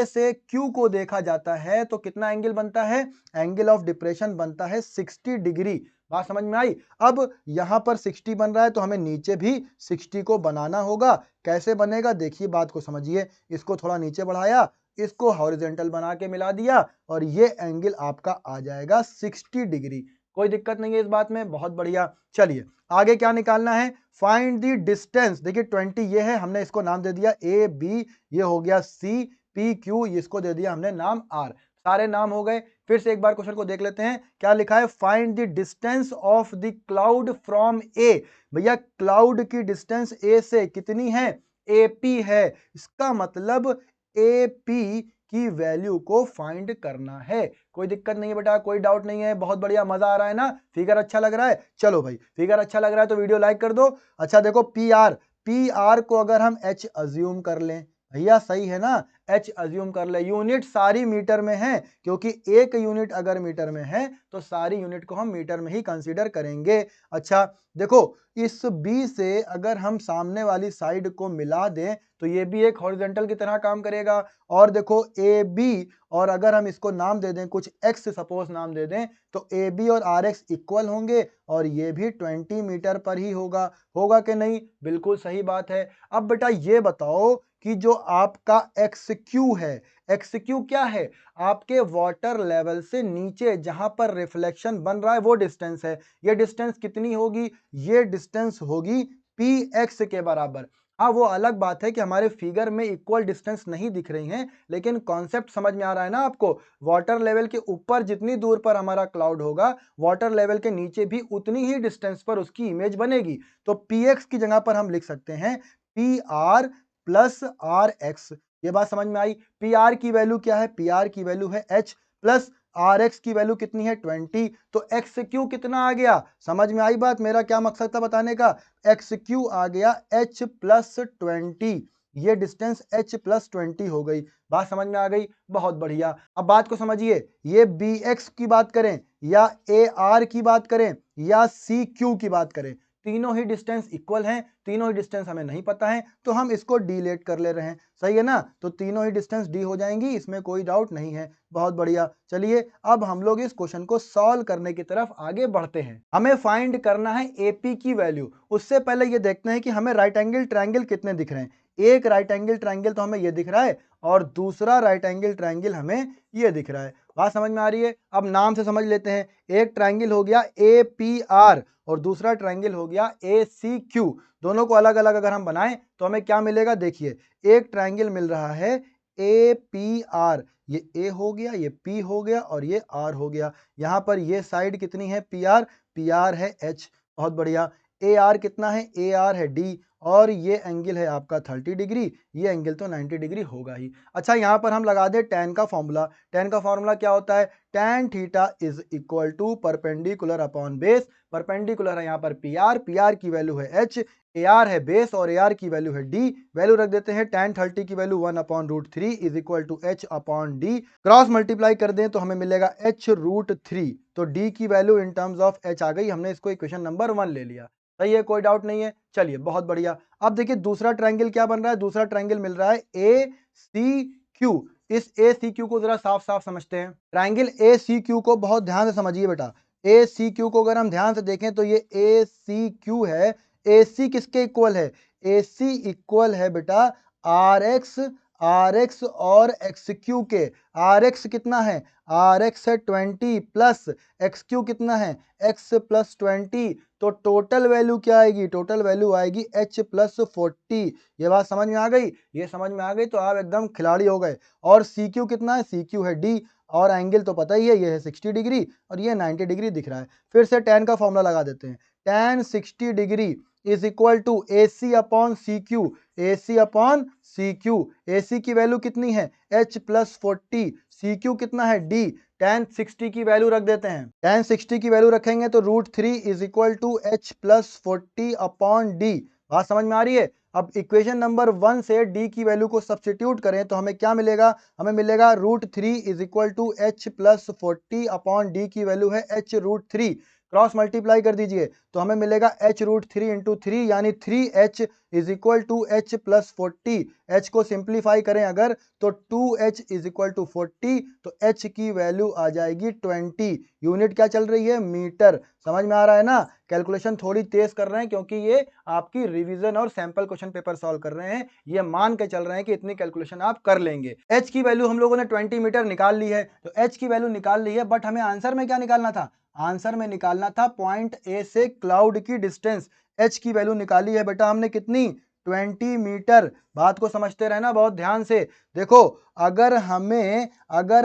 से Q को देखा जाता है तो कितना एंगल बनता है? एंगल ऑफ डिप्रेशन बनता है 60 डिग्री। बात समझ में आई? अब यहां पर 60 बन रहा है तो हमें नीचे भी 60 को बनाना होगा। कैसे बनेगा देखिए, बात को समझिए। इसको थोड़ा नीचे बढ़ाया, इसको हॉरिजेंटल बना के मिला दिया और ये एंगल आपका आ जाएगा 60 डिग्री। कोई दिक्कत नहीं है इस बात में, बहुत बढ़िया। चलिए आगे क्या निकालना है? Find the distance. देखिए 20 ये है, हमने इसको नाम दे दिया AB, ये हो गया C, PQ, इसको दे दिया हमने नाम R। सारे नाम हो गए। फिर से एक बार क्वेश्चन को देख लेते हैं। क्या लिखा है? Find the distance of the cloud from A। भैया क्लाउड की डिस्टेंस A से कितनी है? AP है। इसका मतलब AP की वैल्यू को फाइंड करना है। कोई दिक्कत नहीं है बेटा, कोई डाउट नहीं है। बहुत बढ़िया, मजा आ रहा है ना? फिगर अच्छा लग रहा है? चलो भाई, फिगर अच्छा लग रहा है तो वीडियो लाइक कर दो। अच्छा देखो PR को अगर हम H अज्यूम कर लें, भैया सही है ना? H अज्यूम कर ले। यूनिट सारी मीटर में है, क्योंकि एक यूनिट अगर मीटर में है तो सारी यूनिट को हम मीटर में ही कंसीडर करेंगे। अच्छा देखो, इस B से अगर हम सामने वाली साइड को मिला दें तो ये भी एक हॉरिजॉन्टल की तरह काम करेगा। और देखो AB, और अगर हम इसको नाम दे दें कुछ X सपोज नाम दे दें, तो AB और RX इक्वल होंगे और ये भी 20 मीटर पर ही होगा। होगा कि नहीं? बिल्कुल सही बात है। अब बेटा ये बताओ कि जो आपका XQ है, एक्स क्यू क्या है? आपके वाटर लेवल से नीचे जहां पर रिफ्लेक्शन बन रहा है वो डिस्टेंस है। ये डिस्टेंस कितनी होगी? ये डिस्टेंस होगी पी एक्स के बराबर। हाँ, वो अलग बात है कि हमारे फिगर में इक्वल डिस्टेंस नहीं दिख रही हैं, लेकिन कॉन्सेप्ट समझ में आ रहा है ना आपको। वाटर लेवल के ऊपर जितनी दूर पर हमारा क्लाउड होगा, वाटर लेवल के नीचे भी उतनी ही डिस्टेंस पर उसकी इमेज बनेगी। तो पी एक्स की जगह पर हम लिख सकते हैं p r plus r x. ये बात समझ में आई? पी आर की वैल्यू क्या है? पी आर की वैल्यू है एच, प्लस आर एक्स की वैल्यू कितनी है? 20। तो एक्स क्यू कितना आ गया? समझ में आई बात? मेरा क्या मकसद था बताने का? एक्स क्यू आ गया एच प्लस 20। ये डिस्टेंस एच प्लस 20 हो गई। बात समझ में आ गई? बहुत बढ़िया। अब बात को समझिए, ये बी एक्स की बात करें या ए आर की बात करें या सी क्यू की बात करें, तीनों ही डिस्टेंस इक्वल हैं, तीनों ही डिस्टेंस हमें नहीं पता है, तो हम इसको डीलेट कर ले रहे हैं। सही है ना? तो तीनों ही डिस्टेंस डी हो जाएंगी, इसमें कोई डाउट नहीं है। बहुत बढ़िया। चलिए अब हम लोग इस क्वेश्चन को सॉल्व करने की तरफ आगे बढ़ते हैं। हमें फाइंड करना है एपी की वैल्यू। उससे पहले ये देखते हैं कि हमें राइट एंगल ट्रायंगल कितने दिख रहे हैं। एक राइट एंगल ट्रायंगल तो हमें ये दिख रहा है और दूसरा राइट एंगल ट्रायंगल हमें ये दिख रहा है। बात समझ में आ रही है? अब नाम से समझ लेते हैं। एक ट्रायंगल हो गया ए पी आर और दूसरा ट्रायंगल हो गया ए सी क्यू। दोनों को अलग अलग अगर हम बनाएं तो हमें क्या मिलेगा? देखिए, एक ट्रायंगल मिल रहा है ए पी आर, ये ए हो गया, ये पी हो गया और ये आर हो गया। यहां पर ये साइड कितनी है? पी आर है एच। बहुत बढ़िया। ए आर कितना है? ए आर है डी और ये एंगल है आपका 30 डिग्री, ये एंगल तो 90 डिग्री होगा ही। अच्छा, यहां पर हम लगा दे टेन का फॉर्मूला। टेन का फॉर्मूला क्या होता है? Tan theta is equal to perpendicular upon base. Perpendicular है यहाँ पर पी आर की वैल्यू है एच, ए आर है बेस और ए आर की वैल्यू है डी। वैल्यू रख देते हैं टेन 30 की value 1/√3 is equal to h upon d. Cross multiply कर दें तो हमें मिलेगा h√3। तो डी की value in terms of H आ गई। हमने इसको इक्वेशन नंबर 1 ले लिया। सही है, कोई डाउट नहीं है। चलिए बहुत बढ़िया। अब देखिए दूसरा ट्रायंगल क्या बन रहा है? दूसरा ट्रायंगल मिल रहा है ए सी क्यू। इस ए सी क्यू को जरा साफ साफ समझते हैं। ट्रायंगल ए सी क्यू को बहुत ध्यान से समझिए बेटा। ए सी क्यू को अगर हम ध्यान से देखें तो ये ए सी क्यू है। ए सी किसके इक्वल है? ए सी इक्वल है बेटा आर एक्स और एक्स क्यू के। आर एक्स कितना है? आर एक्स है 20 प्लस एक्स क्यू कितना है? X plus 20। तो टोटल वैल्यू क्या आएगी? टोटल वैल्यू आएगी एच प्लस 40। ये बात समझ में आ गई? ये समझ में आ गई तो आप एकदम खिलाड़ी हो गए। और सी क्यू कितना है? सी क्यू है डी और एंगल तो पता ही है, ये है 60 डिग्री और ये 90 डिग्री दिख रहा है। फिर से टेन का फॉर्मूला लगा देते हैं। Tan 60 degree is equal to A C upon C Q. A C upon C Q. A C की वैल्यू कितनी है? H plus 40। सी क्यू कितना है? डी। टेन 60 की वैल्यू रख देते हैं। टेन 60 की वैल्यू रखेंगे तो √3 is equal to h plus 40 upon d. बात समझ में आ रही है? अब इक्वेशन नंबर 1 से डी की वैल्यू को सब्स्टिट्यूट करें तो हमें क्या मिलेगा? हमें मिलेगा √3 is equal to h plus 40 upon d की वैल्यू है h√3। क्रॉस मल्टीप्लाई कर दीजिए तो हमें मिलेगा h√3 इंटू 3 यानी 3h is equal to h plus 40। h को सिंप्लीफाई करें अगर तो 2h इज इक्वल टू 40। तो h की वैल्यू आ जाएगी 20। यूनिट क्या चल रही है? मीटर। समझ में आ रहा है ना? कैलकुलेशन थोड़ी तेज कर रहे हैं क्योंकि ये आपकी रिवीजन और सैंपल क्वेश्चन पेपर सॉल्व कर रहे हैं। ये मान के चल रहे हैं कि इतनी कैलकुलेशन आप कर लेंगे। h की वैल्यू हम लोगों ने 20 मीटर निकाल ली है। तो h की वैल्यू निकाल ली है, बट हमें आंसर में क्या निकालना था? आंसर में निकालना था पॉइंट ए से क्लाउड की डिस्टेंस। h की वैल्यू निकाली है बेटा हमने कितनी? 20 मीटर। बात को समझते रहना बहुत ध्यान से। देखो, अगर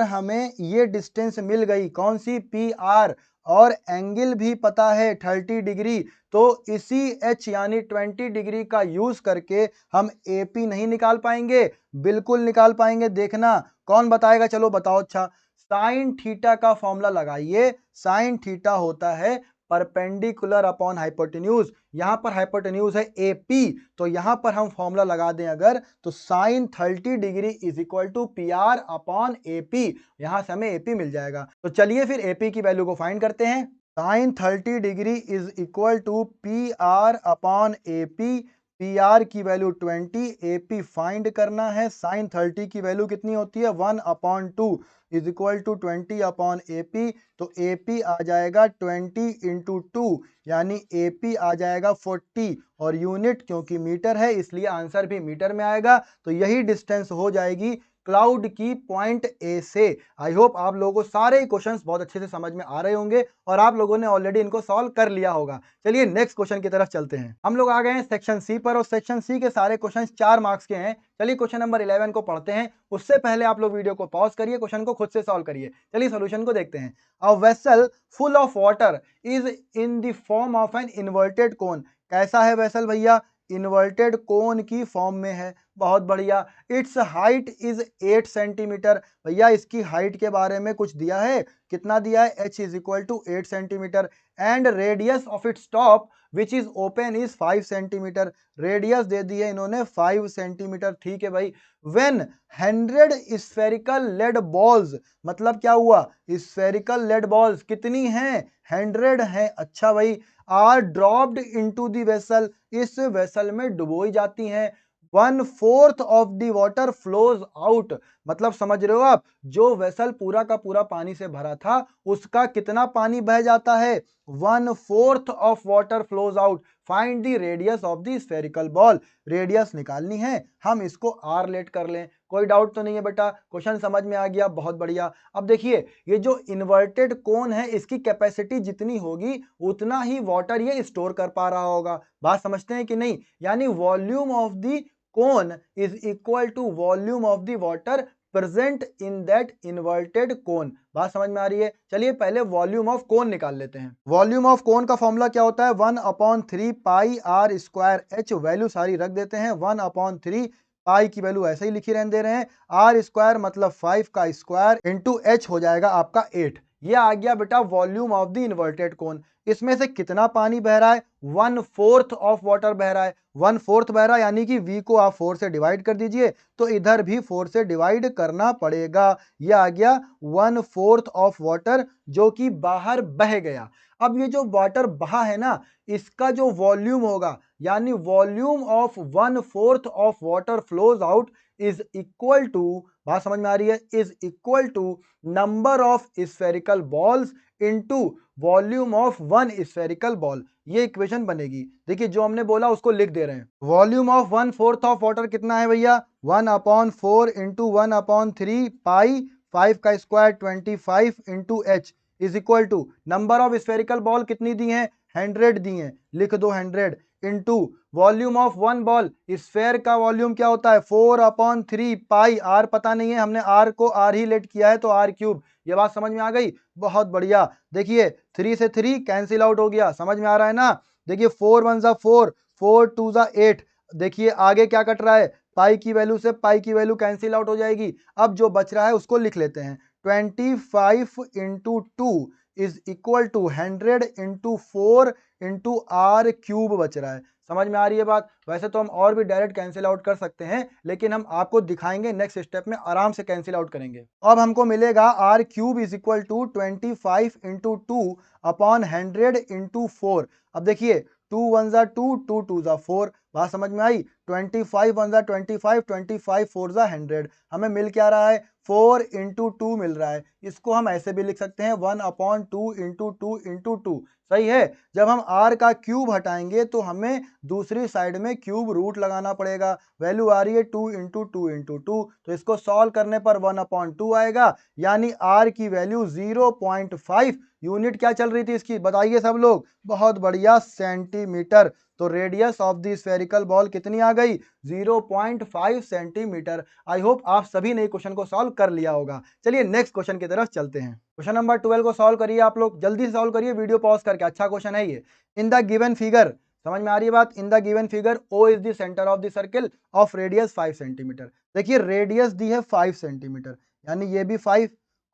हमें ये डिस्टेंस मिल गई, कौन सी? पी आर, और एंगल भी पता है 30 डिग्री, तो इसी h यानी 20 डिग्री का यूज करके हम एपी नहीं निकाल पाएंगे? बिल्कुल निकाल पाएंगे। देखना कौन बताएगा? चलो बताओ। अच्छा, साइन थीटा का फॉर्मूला लगाइए। साइन थीटा होता है परपेंडिकुलर अपॉन हाइपोटेन्यूज। यहां पर हाइपोटेन्यूज है एपी, तो यहां पर हम फॉर्मूला लगा दें अगर तो sine 30 degree is equal to p r upon AP. यहां से हमें एपी मिल जाएगा। तो चलिए फिर एपी की वैल्यू को फाइंड करते हैं। Sine 30 degree is equal to p r upon AP. P r की वैल्यू 20, एपी फाइंड करना है। साइन 30 की वैल्यू कितनी होती है? 1/2। Is equal to 20 upon AP। तो AP आ जाएगा 20 इंटू 2 यानी AP आ जाएगा 40 और यूनिट क्योंकि मीटर है इसलिए आंसर भी मीटर में आएगा। तो यही डिस्टेंस हो जाएगी क्लाउड की पॉइंट A से। आई होप आप लोगों को सारे क्वेश्चंस बहुत अच्छे से समझ में आ रहे होंगे और आप लोगों ने ऑलरेडी इनको सॉल्व कर लिया होगा। चलिए नेक्स्ट क्वेश्चन की तरफ चलते हैं। हम लोग आ गए हैं सेक्शन सी पर और सेक्शन सी के सारे क्वेश्चंस 4 मार्क्स के हैं। चलिए क्वेश्चन नंबर 11 को पढ़ते हैं। उससे पहले आप लोग वीडियो को पॉज करिए, क्वेश्चन को खुद से सॉल्व करिए। चलिए सोल्यूशन को देखते हैं। A vessel full of water is in the form of an inverted कोन। कैसा है वेसल भैया? इन्वर्टेड कोन की फॉर्म में है। बहुत बढ़िया। It's height is 8 centimetre. भैया इसकी हाइट के बारे में कुछ दिया है? कितना दिया है? h is equal to 8 centimetre and radius of its top which is open is 5 centimetre. Radius दे दी है इन्होंने 5 सेंटीमीटर। ठीक है भाई। व्हेन 100 स्फेरिकल लेड बॉल्स, मतलब क्या हुआ? स्फेरिकल लेड बॉल्स कितनी हैं? 100 हैं। अच्छा भाई। Are dropped into the vessel, इस वेसल में डुबोई जाती हैं। 1/4 of the water flows out, मतलब समझ रहे हो आप, जो वेसल पूरा का पूरा पानी से भरा था उसका कितना पानी बह जाता है? 1/4 of water flows out. Find the radius of the spherical ball. Radius निकालनी है, हम इसको आर लेट कर लें। कोई डाउट तो नहीं है बेटा? क्वेश्चन समझ में आ गया? बहुत बढ़िया। अब देखिए ये जो इन्वर्टेड कोन है इसकी कैपेसिटी जितनी होगी उतना ही वाटर ये स्टोर कर पा रहा होगा। बात समझते हैं कि नहीं? यानी volume of the cone is equal to volume of the water present in that inverted cone। बात समझ में आ रही है? चलिए पहले वॉल्यूम ऑफ कोन निकाल लेते हैं। वॉल्यूम ऑफ कोन का फॉर्मूला क्या होता है? 1/3 पाई आर स्क्वायर एच। वैल्यू सारी रख देते हैं। 1/3 पाई की वैल्यू ऐसे ही लिखी रहने दे रहे हैं। आर स्क्वायर मतलब 5 का स्क्वायर इंटू एच हो जाएगा आपका 8। ये आ गया बेटा वॉल्यूम ऑफ द इन्वर्टेड कोन। इसमें से कितना पानी बह रहा है? 1/4 ऑफ वाटर बह रहा है। 1/4 बह रहा है यानी कि V को आप 4 से डिवाइड कर दीजिए तो इधर भी 4 से डिवाइड करना पड़ेगा। ये आ गया 1/4 ऑफ वाटर जो कि बाहर बह गया। अब ये जो वाटर बहा है ना इसका जो वॉल्यूम होगा यानी volume of 1/4 of water flows out is equal to, बात समझ में आ रही है, is equal to number of spherical balls into volume of one spherical ball. ये इक्वेशन बनेगी। देखिए जो हमने बोला उसको लिख दे रहे हैं। वॉल्यूम ऑफ 1/4 ऑफ वाटर कितना है भैया? 1/4 इंटू 1/3 पाई 5 का square 25 into H is equal to number of spherical ball कितनी दी है? 100 दी है। लिख दो 100 into volume of one ball. Sphere का वॉल्यूम क्या होता है? 4/3 पाई। आर पता नहीं है, हमने आर को आर ही लेट किया है तो आर क्यूब। ये बात समझ में आ गई? बहुत बढ़िया। देखिए 3 से 3 कैंसिल आउट हो गया। समझ में आ रहा है ना? देखिए 4 1 जा 4, 4 2 जा 8। देखिए आगे क्या कट रहा है? पाई की वैल्यू से पाई की वैल्यू कैंसिल आउट हो जाएगी। अब जो बच रहा है उसको लिख लेते हैं। 25 into 2 is equal to 100 into 4 into R cube बच रहा है। समझ में आ रही है बात? वैसे तो हम और भी डायरेक्ट कैंसिल आउट कर सकते हैं लेकिन हम आपको दिखाएंगे नेक्स्ट स्टेप में आराम से कैंसिल आउट करेंगे। अब हमको मिलेगा R cube is equal to 25 into 2 upon 100 into 4। अब देखिए 2 1 जा 2, 2 2 जा 4। बात समझ में आई? 25 1 जा 25, 25 4 जा 100। हमें मिल क्या रहा है? 4 इंटू 2 मिल रहा है। इसको हम ऐसे भी लिख सकते हैं 1/2 इंटू 2 इंटू 2। सही है। जब हम r का क्यूब हटाएंगे तो हमें दूसरी साइड में क्यूब रूट लगाना पड़ेगा। वैल्यू आ रही है 2 इंटू 2 इंटू 2, तो इसको सॉल्व करने पर 1/2 आएगा यानी r की वैल्यू 0.5। यूनिट क्या चल रही थी इसकी? बताइए सब लोग। बहुत बढ़िया, सेंटीमीटर। तो radius of the spherical ball कितनी आ गई? 0.5 सेंटीमीटर। आई होप आप सभी ने क्वेश्चन को सॉल्व कर लिया होगा। चलिए नेक्स्ट क्वेश्चन की तरफ चलते हैं। क्वेश्चन नंबर 12 को सॉल्व करिए आप लोग, जल्दी से सॉल्व करिए वीडियो पॉज करके। अच्छा क्वेश्चन है ये। इन द गिवन फिगर, समझ में आ रही है बात? In the given figure O is the centre of the circle of radius 5 centimetre. देखिए रेडियस दी है 5 सेंटीमीटर यानी ये भी 5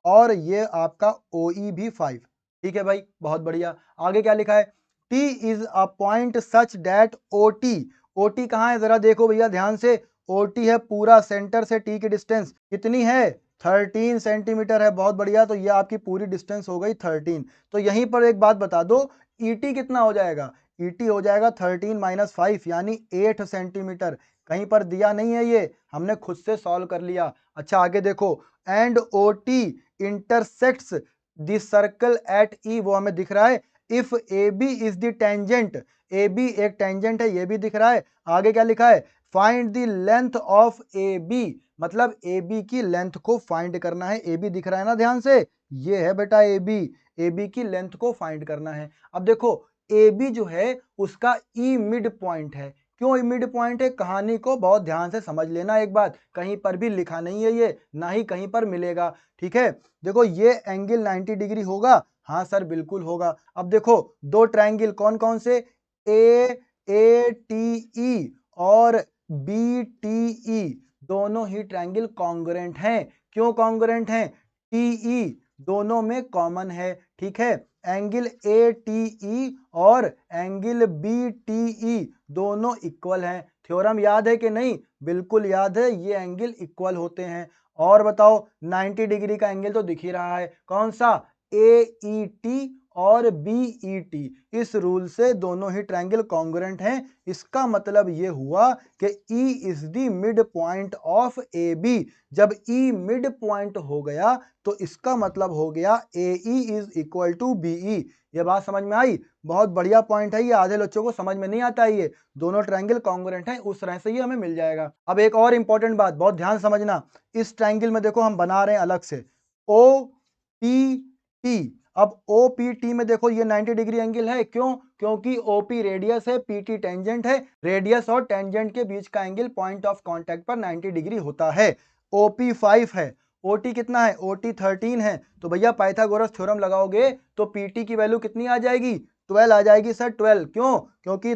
और ये आपका OE भी 5। ठीक है भाई, बहुत बढ़िया। आगे क्या लिखा है? T is a point such that OT कहाँ है जरा देखो भैया ध्यान से। OT है पूरा सेंटर से T की डिस्टेंस कितनी है? 13 सेंटीमीटर है। बहुत बढ़िया। तो ये आपकी पूरी डिस्टेंस हो गई 13। तो यहीं पर एक बात बता दो, ET कितना हो जाएगा? ET हो जाएगा 13 माइनस 5 यानी 8 सेंटीमीटर। कहीं पर दिया नहीं है, ये हमने खुद से सॉल्व कर लिया। अच्छा आगे देखो, and OT intersects the circle eight E, वो हमें दिख रहा है। If AB is the tangent, AB एक टेंजेंट है, ये भी दिख रहा है। आगे क्या लिखा है, find the length of AB, मतलब AB की लेंथ को फाइंड करना है। AB दिख रहा है ना ध्यान से, ये है बेटा AB, AB की लेंथ को फाइंड करना है। अब देखो AB जो है उसका E मिड पॉइंट है। क्यों मिड पॉइंट है, कहानी को बहुत ध्यान से समझ लेना। एक बात, कहीं पर भी लिखा नहीं है ये, ना ही कहीं पर मिलेगा, ठीक है। देखो ये एंगल 90 डिग्री होगा, हाँ सर बिल्कुल होगा। अब देखो दो ट्रायंगल कौन कौन से, AATE और BTE, दोनों ही ट्रायंगल कॉन्ग्रुएंट हैं। क्यों कॉन्ग्रुएंट हैं, TE दोनों में कॉमन है, ठीक है। एंगल ATE और एंगल BTE दोनों इक्वल हैं। थ्योरम याद है कि नहीं, बिल्कुल याद है, ये एंगल इक्वल होते हैं। और बताओ 90 डिग्री का एंगल तो दिख ही रहा है, कौन सा, AET और BET। इस रूल से दोनों ही ट्रायंगल कॉन्ग्रुएंट हैं। इसका मतलब ये हुआ कि E is the mid point of AB। जब E मिड पॉइंट हो गया तो इसका मतलब हो गया AE is equal to BE। ये बात समझ में आई, बहुत बढ़िया पॉइंट है ये, आधे बच्चों को समझ में नहीं आता है ये। दोनों ट्रायंगल कॉन्ग्रुएंट हैं, उस तरह से ये हमें मिल जाएगा। अब एक और इंपॉर्टेंट बात, बहुत ध्यान समझना, इस ट्रायंगल में देखो हम बना रहे हैं अलग से OPT। अब OPT में देखो ये 90 डिग्री एंगल है, क्यों, क्योंकि OP रेडियस है, PT टेंजेंट है। रेडियस और टेंजेंट के बीच का एंगल पॉइंट ऑफ कांटेक्ट पर 90 डिग्री होता है। OP 5 है, OT कितना है, OT 13 है। तो भैया पाइथागोरस थ्योरम लगाओगे तो PT की वैल्यू कितनी आ जाएगी, 12 आ जाएगी सर, 12। क्यों, क्योंकि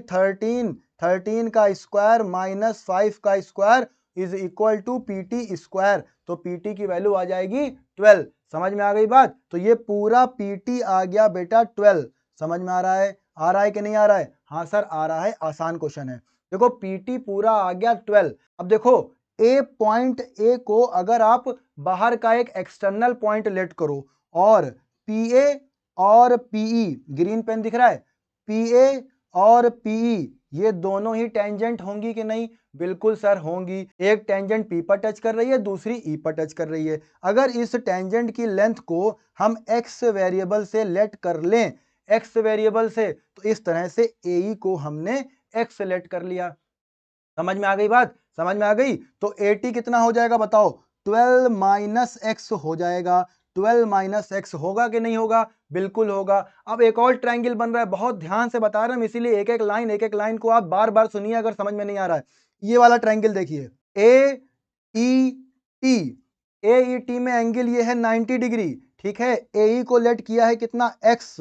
13 का स्क्वायर माइनस 5 का square is equal to PT square. तो PT की वैल्यू आ जाएगी 12। समझ में आ गई बात, तो ये पूरा PT आ गया बेटा 12। समझ में आ रहा है, आ रहा है कि नहीं आ रहा है, हाँ सर आ रहा है, आसान क्वेश्चन है। देखो PT पूरा आ गया 12। अब देखो पॉइंट A को अगर आप बाहर का एक एक्सटर्नल पॉइंट लेट करो और PA और PE, ग्रीन पेन दिख रहा है, PA और PE ये दोनों ही टेंजेंट होंगी कि नहीं, बिल्कुल सर होंगी। एक टेंजेंट P पर टच कर रही है, दूसरी E पर टच कर रही है। अगर इस टेंजेंट की लेंथ को हम x वेरिएबल से लेट कर लें, x वेरिएबल से, तो इस तरह से AE को हमने x सेलेक्ट कर लिया। समझ में आ गई बात, समझ में आ गई। तो AT कितना हो जाएगा बताओ, 12 माइनस एक्स हो जाएगा। 12 माइनस एक्स होगा कि नहीं होगा, बिल्कुल होगा। अब एक और ट्रायंगल बन रहा है, बहुत ध्यान से बता रहा हूं, इसीलिए एक एक लाइन को आप बार बार सुनिए अगर समझ में नहीं आ रहा है। ये वाला ट्रायंगल देखिए, AET में एंगल ये है 90 डिग्री, ठीक है। AE को लेट किया है कितना, x।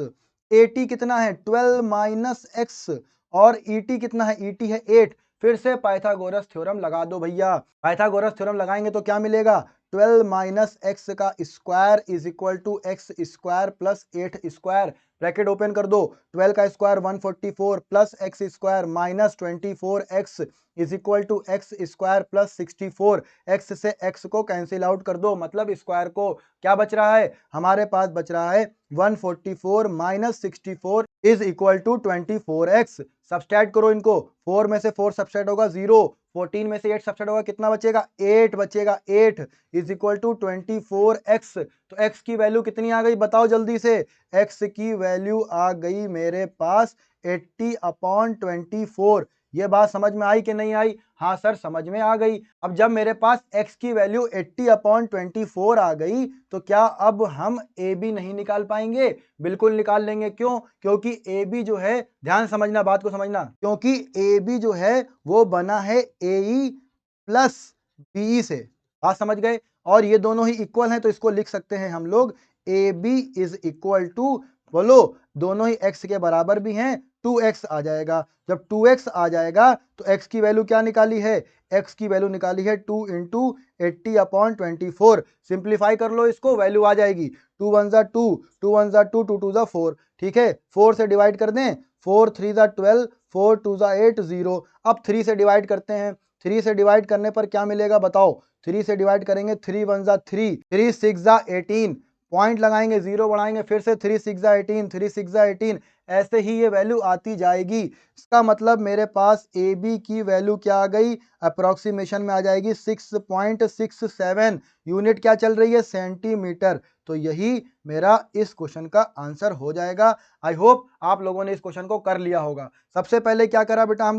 AT कितना है 12 माइनस एक्स, और ET कितना है, ET है 8। फिर से पाइथागोरस थ्योरम लगा दो भैया। पाइथागोरस थ्योरम लगाएंगे तो क्या मिलेगा, 12 माइनस एक्स का square is equal to x square plus 8 square. Bracket open कर दो, 12 का square 144 plus x square minus 24x is equal to x square plus 64। X से एक्स को कैंसिल आउट कर दो, मतलब स्क्वायर को, क्या बच रहा है, हमारे पास बच रहा है 144 minus 64 is equal to 24x। Subtract करो इनको, 4 में से 4 सब्सट्रैक्ट होगा 0, 14 में से 8 सब्सट्रैक्ट होगा, कितना बचेगा, 8 बचेगा। 8 इज इक्वल टू 24x। तो x की वैल्यू कितनी आ गई बताओ जल्दी से, x की वैल्यू आ गई मेरे पास 80/24। ये बात समझ में आई कि नहीं आई, हाँ सर समझ में आ गई। अब जब मेरे पास x की वैल्यू 80/24 आ गई तो क्या अब हम AB नहीं निकाल पाएंगे, बिल्कुल निकाल लेंगे। क्यों, क्योंकि AB जो है, ध्यान समझना, बात को समझना, क्योंकि AB जो है वो बना है AE प्लस BE से, बात समझ गए। और ये दोनों ही इक्वल हैं तो इसको लिख सकते हैं हम लोग AB इज इक्वल टू, बोलो, दोनों ही x के बराबर भी हैं, 2x आ जाएगा। जब 2x आ जाएगा तो x की वैल्यू क्या निकाली है, x की वैल्यू निकाली है 2 इंटू 80/24। सिंप्लीफाई कर लो इसको, वैल्यू आ जाएगी 2 1 जा 2, 2 1 जा 2, 2 2 जा 4, ठीक है। 4 से डिवाइड कर दें, 4 3 जा 12, 4 2 जा 8, 0। अब 3 से डिवाइड करते हैं, 3 से डिवाइड करने पर क्या मिलेगा बताओ, 3 से डिवाइड करेंगे, 3 1 जा 3, 3 6 जा 18, पॉइंट लगाएंगे, 0 बढ़ाएंगे, फिर से 3 6 18, 3 6 18, ऐसे ही ये वैल्यू आती जाएगी। इसका मतलब मेरे पास ए बी की वैल्यू क्या आ गई, अप्रोक्सीमेशन में आ जाएगी 6.67 यूनिट। क्या चल रही है, सेंटीमीटर। तो यही मेरा इस क्वेश्चन का आंसर हो जाएगा। आई होप आप लोगों ने इस क्वेश्चन को कर लिया होगा। सबसे पहले क्या करा बेटा हम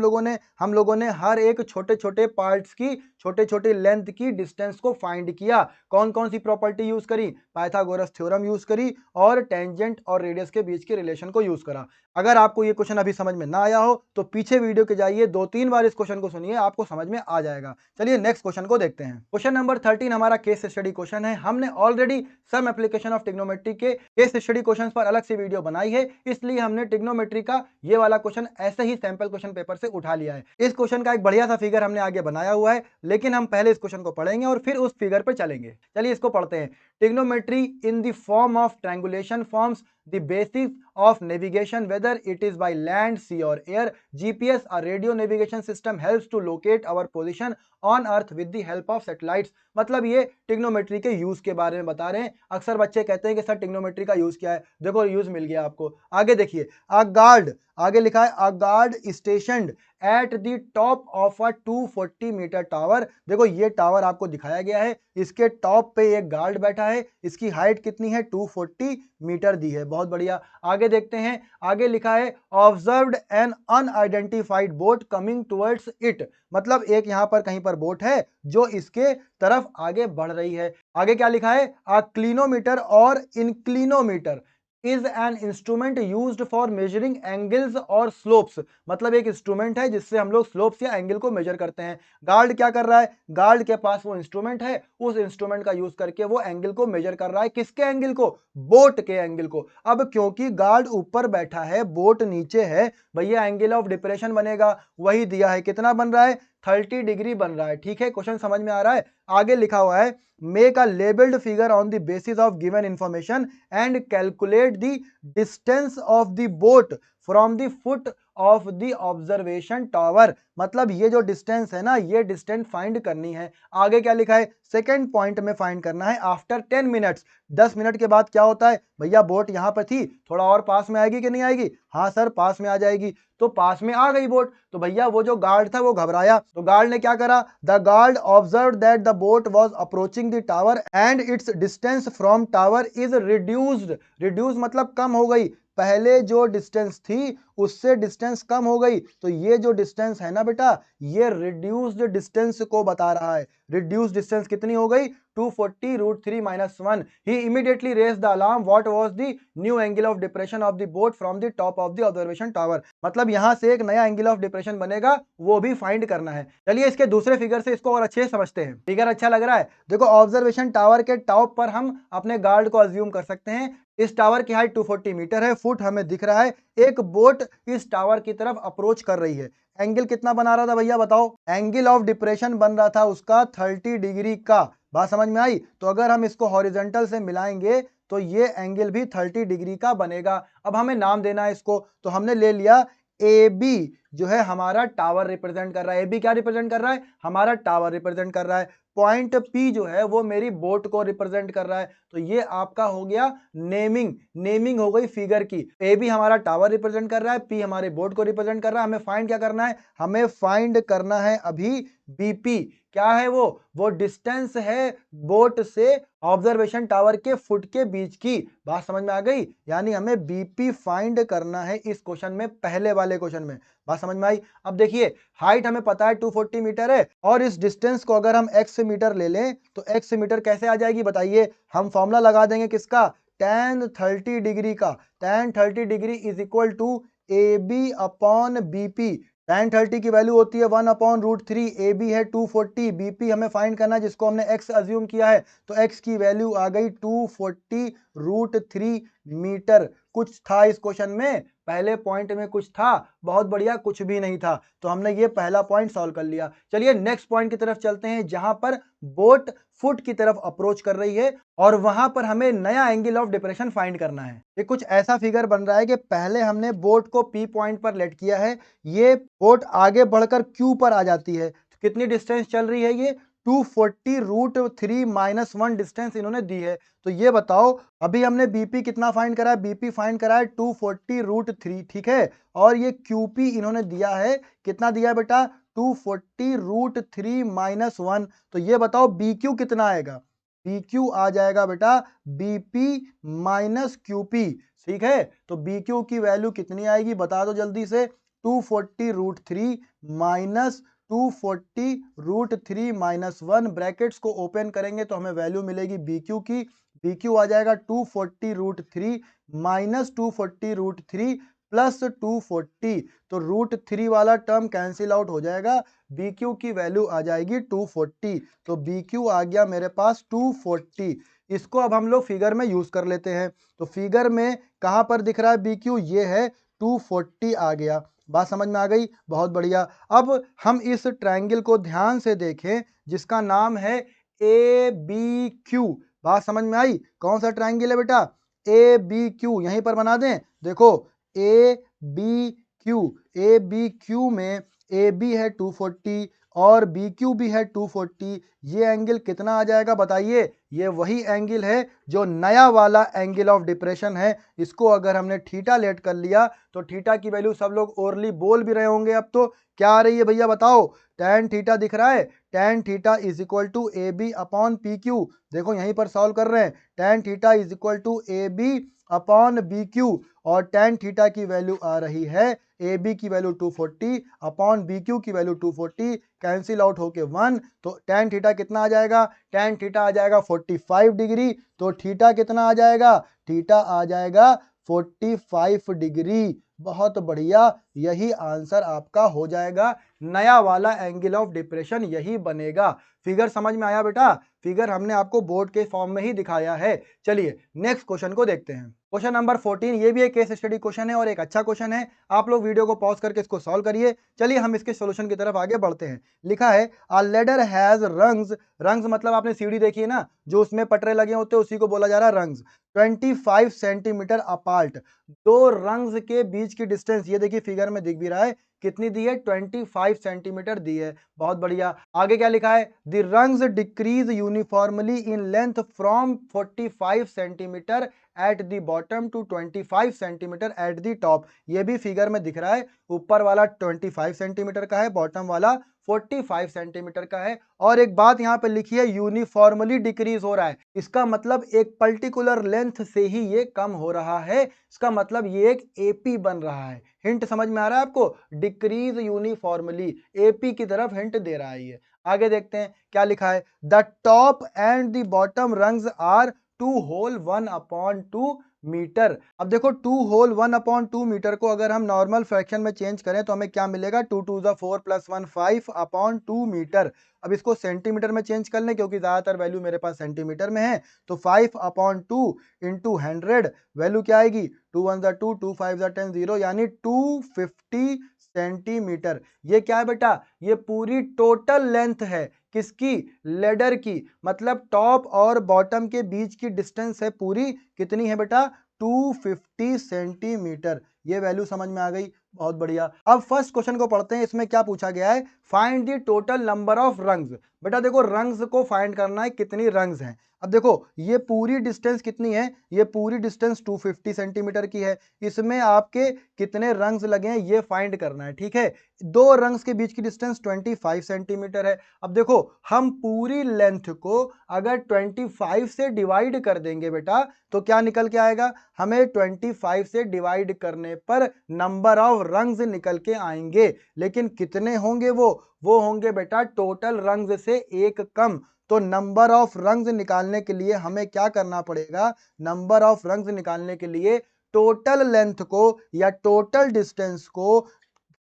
लोगों ने हर एक छोटे छोटे पार्ट्स की छोटे छोटे लेंथ की डिस्टेंस को फाइंड किया। कौन कौन सी प्रॉपर्टी यूज करी, पाइथागोरस थ्योरम यूज करी और टेंजेंट और रेडियस के बीच के रिलेशन को यूज करा। अगर आपको ये क्वेश्चन अभी समझ में ना आया हो तो पीछे वीडियो के जाइए, 2-3 बार इस क्वेश्चन को सुनिए, आपको समझ में आ जाएगा। चलिए नेक्स्ट क्वेश्चन को देखते हैं। क्वेश्चन नंबर 13 हमारा केस स्टडी क्वेश्चन है। हमने already some application of trigonometry के केस स्टडी क्वेश्चंस पर अलग से वीडियो बनाई है, इसलिए हमने ट्रिग्नोमेट्री का ये वाला क्वेश्चन ऐसे ही सैंपल क्वेश्चन पेपर से उठा लिया है। इस क्वेश्चन का एक बढ़िया सा फिगर हमने आगे बनाया हुआ है, लेकिन हम पहले इस क्वेश्चन को पढ़ेंगे और फिर उस फिगर पर चलेंगे। चलिए इसको पढ़ते हैं। Trigonometry in the form of triangulation forms the basis of navigation, whether it is by land, sea or air. GPS, a radio navigation system, helps to locate our position on earth with the help of satellites. मतलब ये trigonometry के use के बारे में बता रहे हैं। अक्सर बच्चे कहते हैं कि सर ट्रिग्नोमेट्री का यूज क्या है, देखो यूज मिल गया आपको। आगे देखिए, अ गार्ड, आगे लिखा है a guard stationed at the top of a 240 metre tower. देखो ये टावर आपको दिखाया गया है, इसके टॉप पे एक गार्ड बैठा है, इसकी हाइट कितनी है, 240 मीटर दी है। बहुत बढ़िया। आगे देखते हैं, आगे लिखा है observed an unidentified boat coming towards it. मतलब एक यहां पर कहीं पर बोट है जो इसके तरफ आगे बढ़ रही है। आगे क्या लिखा है, अ क्लिनोमीटर और inclinometer is an instrument used for measuring angles और स्लोप्स। मतलब एक इंस्ट्रूमेंट है जिससे हम लोग स्लोप्स या एंगल को मेजर करते हैं। गार्ड क्या कर रहा है, गार्ड के पास वो इंस्ट्रूमेंट है, उस इंस्ट्रूमेंट का यूज करके वो एंगल को मेजर कर रहा है। किसके एंगल को, बोट के एंगल को। अब क्योंकि गार्ड ऊपर बैठा है, बोट नीचे है, भैया एंगल ऑफ डिप्रेशन बनेगा, वही दिया है, कितना बन रहा है, 30 डिग्री बन रहा है। ठीक है, क्वेश्चन समझ में आ रहा है। आगे लिखा हुआ है make a labelled figure on the basis of given information and calculate the distance of the boat from the foot of the observation tower. मतलब ये जो डिस्टेंस है ना, ये डिस्टेंस फाइंड करनी है। आगे क्या लिखा है, सेकंड पॉइंट में फाइंड करना है आफ्टर 10 मिनट्स। 10 मिनट के बाद क्या होता है, भैया बोट यहां पर थी, थोड़ा और पास में आएगी कि नहीं आएगी, हाँ सर पास में आ जाएगी। तो पास में आ गई बोट, तो भैया वो जो गार्ड था वो घबराया, तो गार्ड ने क्या करा, the guard observe that the boat was approaching the tower and it's distance from tower is reduced. Reduce मतलब कम हो गई, पहले जो डिस्टेंस थी उससे डिस्टेंस कम हो गई। तो ये जो डिस्टेंस है ना बेटा, ये रिड्यूस्ड डिस्टेंस को बता रहा है। रिड्यूस्ड डिस्टेंस कितनी हो गई, 240 root 3 minus 1। He immediately raise the alarm what was the new angle of depression of the boat from the top of the observation tower. मतलब यहां से एक नया एंगल ऑफ डिप्रेशन बनेगा, वो भी फाइंड करना है। चलिए इसके दूसरे फिगर से इसको और अच्छे से समझते हैं। फिगर अच्छा लग रहा है। देखो ऑब्जर्वेशन टावर के टॉप पर हम अपने गार्ड को अज्यूम कर सकते हैं। इस टावर की हाइट 240 मीटर है, फुट हमें दिख रहा है। एक बोट इस टावर की तरफ अप्रोच कर रही है। एंगल कितना बना रहा था भैया बताओ, एंगल ऑफ डिप्रेशन बन रहा था उसका 30 डिग्री का। बात समझ में आई। तो अगर हम इसको हॉरिजॉन्टल से मिलाएंगे तो ये एंगल भी 30 डिग्री का बनेगा। अब हमें नाम देना है इसको, तो हमने ले लिया ए बी, जो है हमारा टावर रिप्रेजेंट कर रहा है। ए बी क्या रिप्रेजेंट कर रहा है, हमारा टावर रिप्रेजेंट कर रहा है। पॉइंट पी जो है वो मेरी बोट को रिप्रेजेंट कर रहा है। तो ये आपका हो गया नेमिंग, नेमिंग हो गई फिगर की। ए बी हमारा टावर रिप्रेजेंट कर रहा है, पी हमारे बोट को रिप्रेजेंट कर रहा है। हमें फाइंड क्या करना है, हमें फाइंड करना है अभी बीपी। क्या है वो डिस्टेंस है बोट से ऑब्जर्वेशन टावर के फुट के बीच की। बात समझ में आ गई। यानी हमें बीपी फाइंड करना है इस क्वेश्चन में, पहले वाले क्वेश्चन में। बात समझ में आई। अब देखिए हाइट हमें पता है 240 मीटर है, और इस डिस्टेंस को अगर हम एक्स मीटर ले लें तो एक्स मीटर कैसे आ जाएगी बताइए। हम फॉर्मूला लगा देंगे किसका, tan 30 डिग्री का। tan 30 degree is equal to A B upon BP. tan 30 की वैल्यू होती है 1 अपॉन रूट 3, ए बी है 240, बीपी हमें फाइंड करना है जिसको हमने x अज्यूम किया है। तो x की वैल्यू आ गई 240 रूट 3 मीटर। कुछ था इस क्वेश्चन में, पहले पॉइंट में कुछ था, बहुत बढ़िया, कुछ भी नहीं था। तो हमने ये पहला पॉइंट सॉल्व कर लिया। चलिए नेक्स्ट पॉइंट की तरफ चलते हैं, जहां पर बोट फुट की तरफ अप्रोच कर रही है और वहां पर हमें नया एंगल ऑफ डिप्रेशन फाइंड करना है। ये कुछ ऐसा फिगर बन रहा है कि पहले हमने बोट को पी पॉइंट पर लेट किया है, ये बोट आगे बढ़कर क्यू पर आ जाती है। तो कितनी डिस्टेंस चल रही है ये, 240√3-1 डिस्टेंस इन्होंने दी है। तो ये बताओ, अभी हमने बीपी कितना फाइंड करा है, बीपी फाइंड करा है 240√3, ठीक है। और ये क्यूपी इन्होंने दिया है, कितना दिया है बेटा, 240√3-1। तो ये बताओ बीक्यू कितना आएगा, बीक्यू आ जाएगा बेटा बीपी माइनस क्यूपी, ठीक है। तो बीक्यू की वैल्यू कितनी आएगी बता दो जल्दी से, 240√3 माइनस 240√3-1, ब्रैकेट्स को ओपन करेंगे तो हमें वैल्यू मिलेगी बीक्यू की, बीक्यू आ जाएगा 240√3 माइनस 240√3 प्लस 240, तो √3 वाला टर्म कैंसिल आउट हो जाएगा, BQ की वैल्यू आ जाएगी 240। तो BQ आ गया मेरे पास 240। इसको अब हम लोग फिगर में यूज कर लेते हैं। तो फिगर में कहां पर दिख रहा है BQ, ये है 240 आ गया। बात समझ में आ गई, बहुत बढ़िया। अब हम इस ट्रायंगल को ध्यान से देखें जिसका नाम है ABQ। बात समझ में आई, कौन सा ट्रायंगल है बेटा, ABQ। यहीं पर बना दें, देखो ABQ, ABQ में AB है 240 और BQ भी है 240। ये एंगल कितना आ जाएगा बताइए, ये वही एंगल है जो नया वाला एंगल ऑफ डिप्रेशन है। इसको अगर हमने थीटा लेट कर लिया तो थीटा की वैल्यू सब लोग ओरली बोल भी रहे होंगे। अब तो क्या आ रही है भैया बताओ, tan थीटा दिख रहा है, tan theta is equal to AB upon PQ। देखो यहीं पर सॉल्व कर रहे हैं, tan theta is equal to AB upon BQ और tan थीटा की वैल्यू आ रही है, AB की वैल्यू 240 अपॉन BQ की वैल्यू 240, कैंसिल आउट होके 1। तो tan थीटा कितना आ जाएगा, tan थीटा आ जाएगा 45 डिग्री। तो थीटा कितना आ जाएगा, थीटा आ जाएगा 45 डिग्री। बहुत बढ़िया, यही आंसर आपका हो जाएगा, नया वाला एंगल ऑफ डिप्रेशन यही बनेगा। फिगर समझ में आया बेटा, फिगर हमने आपको बोर्ड के फॉर्म में ही दिखाया है। चलिए नेक्स्ट क्वेश्चन को देखते हैं। क्वेश्चन नंबर 14, ये भी एक केस स्टडी क्वेश्चन है और एक अच्छा क्वेश्चन है। आप लोग वीडियो को पॉज करके इसको सॉल्व करिए। चलिए हम इसके सॉल्यूशन की तरफ आगे बढ़ते हैं। लिखा है अ लेडर हैज रंग्स, रंग्स मतलब आपने सीढ़ी देखी है ना, जो उसमें पटरे लगे होते हैं उसी को बोला जा रहा है रंग्स। 25 सेंटीमीटर अपार्ट, दो रंग्स के बीच की डिस्टेंस ये देखिए फिगर में दिख भी रहा है, कितनी दी है, 25 सेंटीमीटर दी है। बहुत बढ़िया, आगे क्या लिखा है, the rungs decrease uniformly in length from 45 centimetre at the bottom to 25 centimetre at the top. ये भी फिगर में दिख रहा है, ऊपर वाला 25 सेंटीमीटर का है, बॉटम वाला 45 सेंटीमीटर का है। और एक बात यहाँ पे लिखी है, यूनिफॉर्मली डिक्रीज हो रहा है, इसका मतलब एक पर्टिकुलर लेंथ से ही ये कम हो रहा है, इसका मतलब ये एक एपी बन रहा है। हिंट समझ में आ रहा है आपको, डिक्रीज यूनिफॉर्मली, एपी की तरफ हिंट दे रहा है ये। आगे देखते हैं क्या लिखा है, the top and the bottom rungs are 2 whole 1/2 metre. अब देखो 2 होल 1/2 मीटर को अगर हम नॉर्मल फ्रैक्शन में चेंज करें तो हमें क्या मिलेगा, 2 2 4 प्लस 1 5/2 मीटर। अब इसको सेंटीमीटर में चेंज कर लें क्योंकि ज्यादातर वैल्यू मेरे पास सेंटीमीटर में है। तो 5/2 इंटू 100, वैल्यू क्या आएगी, 2 1 2, 2 5 10, 0 यानी 250 सेंटीमीटर। ये क्या है बेटा, ये पूरी टोटल लेंथ है, किसकी, लेडर की, मतलब टॉप और बॉटम के बीच की डिस्टेंस है पूरी, कितनी है बेटा, 250 सेंटीमीटर। ये वैल्यू समझ में आ गई, बहुत बढ़िया। अब फर्स्ट क्वेश्चन को पढ़ते हैं, इसमें क्या पूछा गया है, find the total number of rungs. बेटा देखो रंग्स को फाइंड करना है, कितनी रंग्स हैं। अब देखो ये पूरी डिस्टेंस कितनी है, ये पूरी डिस्टेंस 250 सेंटीमीटर की है, इसमें आपके कितने रंग्स लगे हैं ये फाइंड करना है, ठीक है। दो रंग्स के बीच की डिस्टेंस 25 सेंटीमीटर है। अब देखो हम पूरी लेंथ को अगर 25 से डिवाइड कर देंगे बेटा तो क्या निकल के आएगा, हमें 25 से डिवाइड करने पर नंबर ऑफ रंग्स निकल के आएंगे, लेकिन कितने होंगे वो होंगे बेटा टोटल रंग्स से एक कम। तो नंबर ऑफ रंग्स निकालने के लिए हमें क्या करना पड़ेगा, नंबर ऑफ रंग्स निकालने के लिए टोटल लेंथ को या टोटल डिस्टेंस को,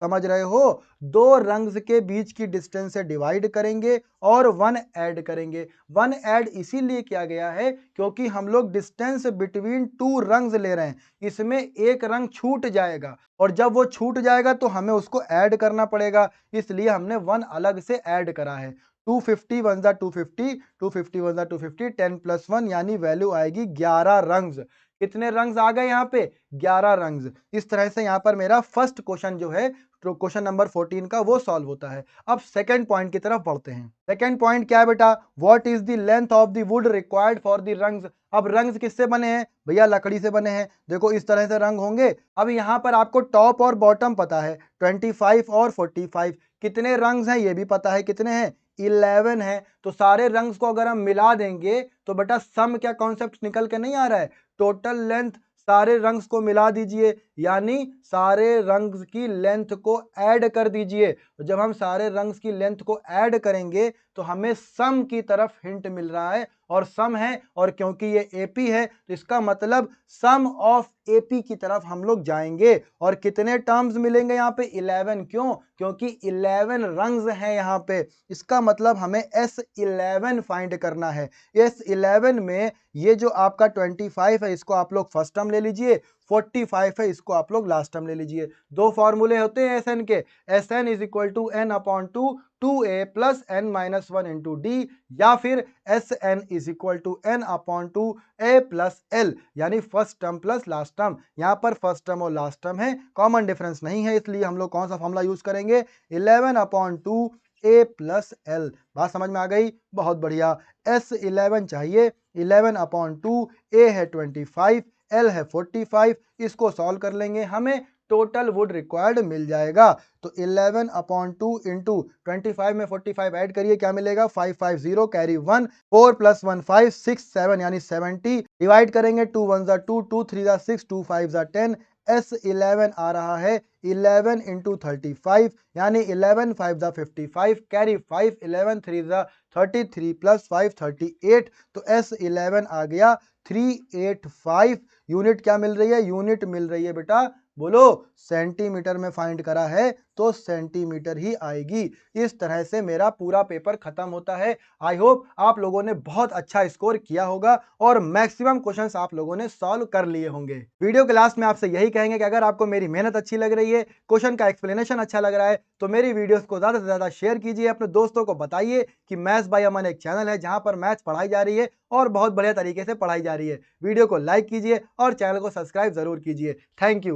समझ रहे हो, दो रंग्स के बीच की डिस्टेंस से डिवाइड करेंगे और 1 ऐड करेंगे। 1 ऐड इसीलिए किया गया है क्योंकि हम लोग डिस्टेंस बिटवीन 2 रंग्स ले रहे हैं, इसमें एक रंग छूट जाएगा और जब वो छूट जाएगा तो हमें उसको ऐड करना पड़ेगा, इसलिए हमने 1 अलग से ऐड करा है। 250 1 250, 250 1 250, 10 प्लस 1 यानी वैल्यू आएगी 11 रंग्स। कितने रंग्स आ गए यहाँ पे 11 रंग्स। इस तरह से यहाँ पर मेरा फर्स्ट क्वेश्चन जो है तो क्वेश्चन नंबर 14 का वो सॉल्व होता है। अब सेकंड पॉइंट की तरफ बढ़ते हैं। सेकंड पॉइंट क्या है बेटा, what is the length of the wood required for the rungs. अब रंग्स किससे बने हैं भैया, लकड़ी से बने हैं। देखो इस तरह से रंग होंगे। अब यहाँ पर आपको टॉप और बॉटम पता है 25 और 45। कितने रंग्स हैं ये भी पता है, कितने हैं 11 है। तो सारे रंग्स को अगर हम मिला देंगे तो बेटा सम क्या कॉन्सेप्ट निकल के नहीं आ रहा है, टोटल लेंथ। सारे रंग्स को मिला दीजिए यानी सारे रंग्स की लेंथ को ऐड कर दीजिए। जब हम सारे रंग्स की लेंथ को ऐड करेंगे तो हमें सम की तरफ हिंट मिल रहा है, और सम है और क्योंकि ये एपी है तो इसका मतलब सम ऑफ एपी की तरफ हम लोग जाएंगे। और कितने टर्म्स मिलेंगे यहाँ पे 11, क्यों, क्योंकि 11 रंग्स हैं यहाँ पे। इसका मतलब हमें S11 फाइंड करना है। S11 में ये जो आपका 25 है इसको आप लोग फर्स्ट टर्म ले लीजिए, 45 है इसको आप लोग लास्ट टर्म ले लीजिए। दो फॉर्मूले होते हैं SN के, SN is equal to n/2 2a plus n-1 into d, या फिर SN is equal to n/2 a plus l, यानी first term plus last term. यहाँ पर फर्स्ट टर्म और लास्ट टर्म है, कॉमन डिफरेंस नहीं है, इसलिए हम लोग कौन सा फॉर्मूला यूज करेंगे 11/2 a प्लस l। बात समझ में आ गई, बहुत बढ़िया। S11 चाहिए, 11/2 a है 25, L है 45, इसको सॉल्व कर लेंगे हमें टोटल वुड रिक्वायर्ड मिल जाएगा। तो 11/2 इंटू 25 में 45 ऐड करिए, क्या मिलेगा 550 कैरी 1, 4 + 1 5 6 7 यानी 70, डिवाइड करेंगे 2 1 ज़ा 2, 2 3 ज़ा 6, 2 5 ज़ा 10। S11 आ रहा है 11 इंटू 35 यानी 11 5 ज़ा 55 कैरी 5, 11 3 ज़ा 33 प्लस 5 38। तो S11 आ गया 385। यूनिट क्या मिल रही है, यूनिट मिल रही है बेटा, बोलो सेंटीमीटर में फाइंड करा है तो सेंटीमीटर ही आएगी। इस तरह से मेरा पूरा पेपर खत्म होता है। आई होप आप लोगों ने बहुत अच्छा स्कोर किया होगा और मैक्सिमम क्वेश्चंस आप लोगों ने सॉल्व कर लिए होंगे। वीडियो के लास्ट में आपसे यही कहेंगे कि अगर आपको मेरी मेहनत अच्छी लग रही है, क्वेश्चन का एक्सप्लेनेशन अच्छा लग रहा है, तो मेरी वीडियोस को ज्यादा से ज्यादा शेयर कीजिए, अपने दोस्तों को बताइए कि मैथ्स बाय अमन एक चैनल है जहां पर मैथ्स पढ़ाई जा रही है और बहुत बढ़िया तरीके से पढ़ाई जा रही है। वीडियो को लाइक कीजिए और चैनल को सब्सक्राइब जरूर कीजिए। Thank you.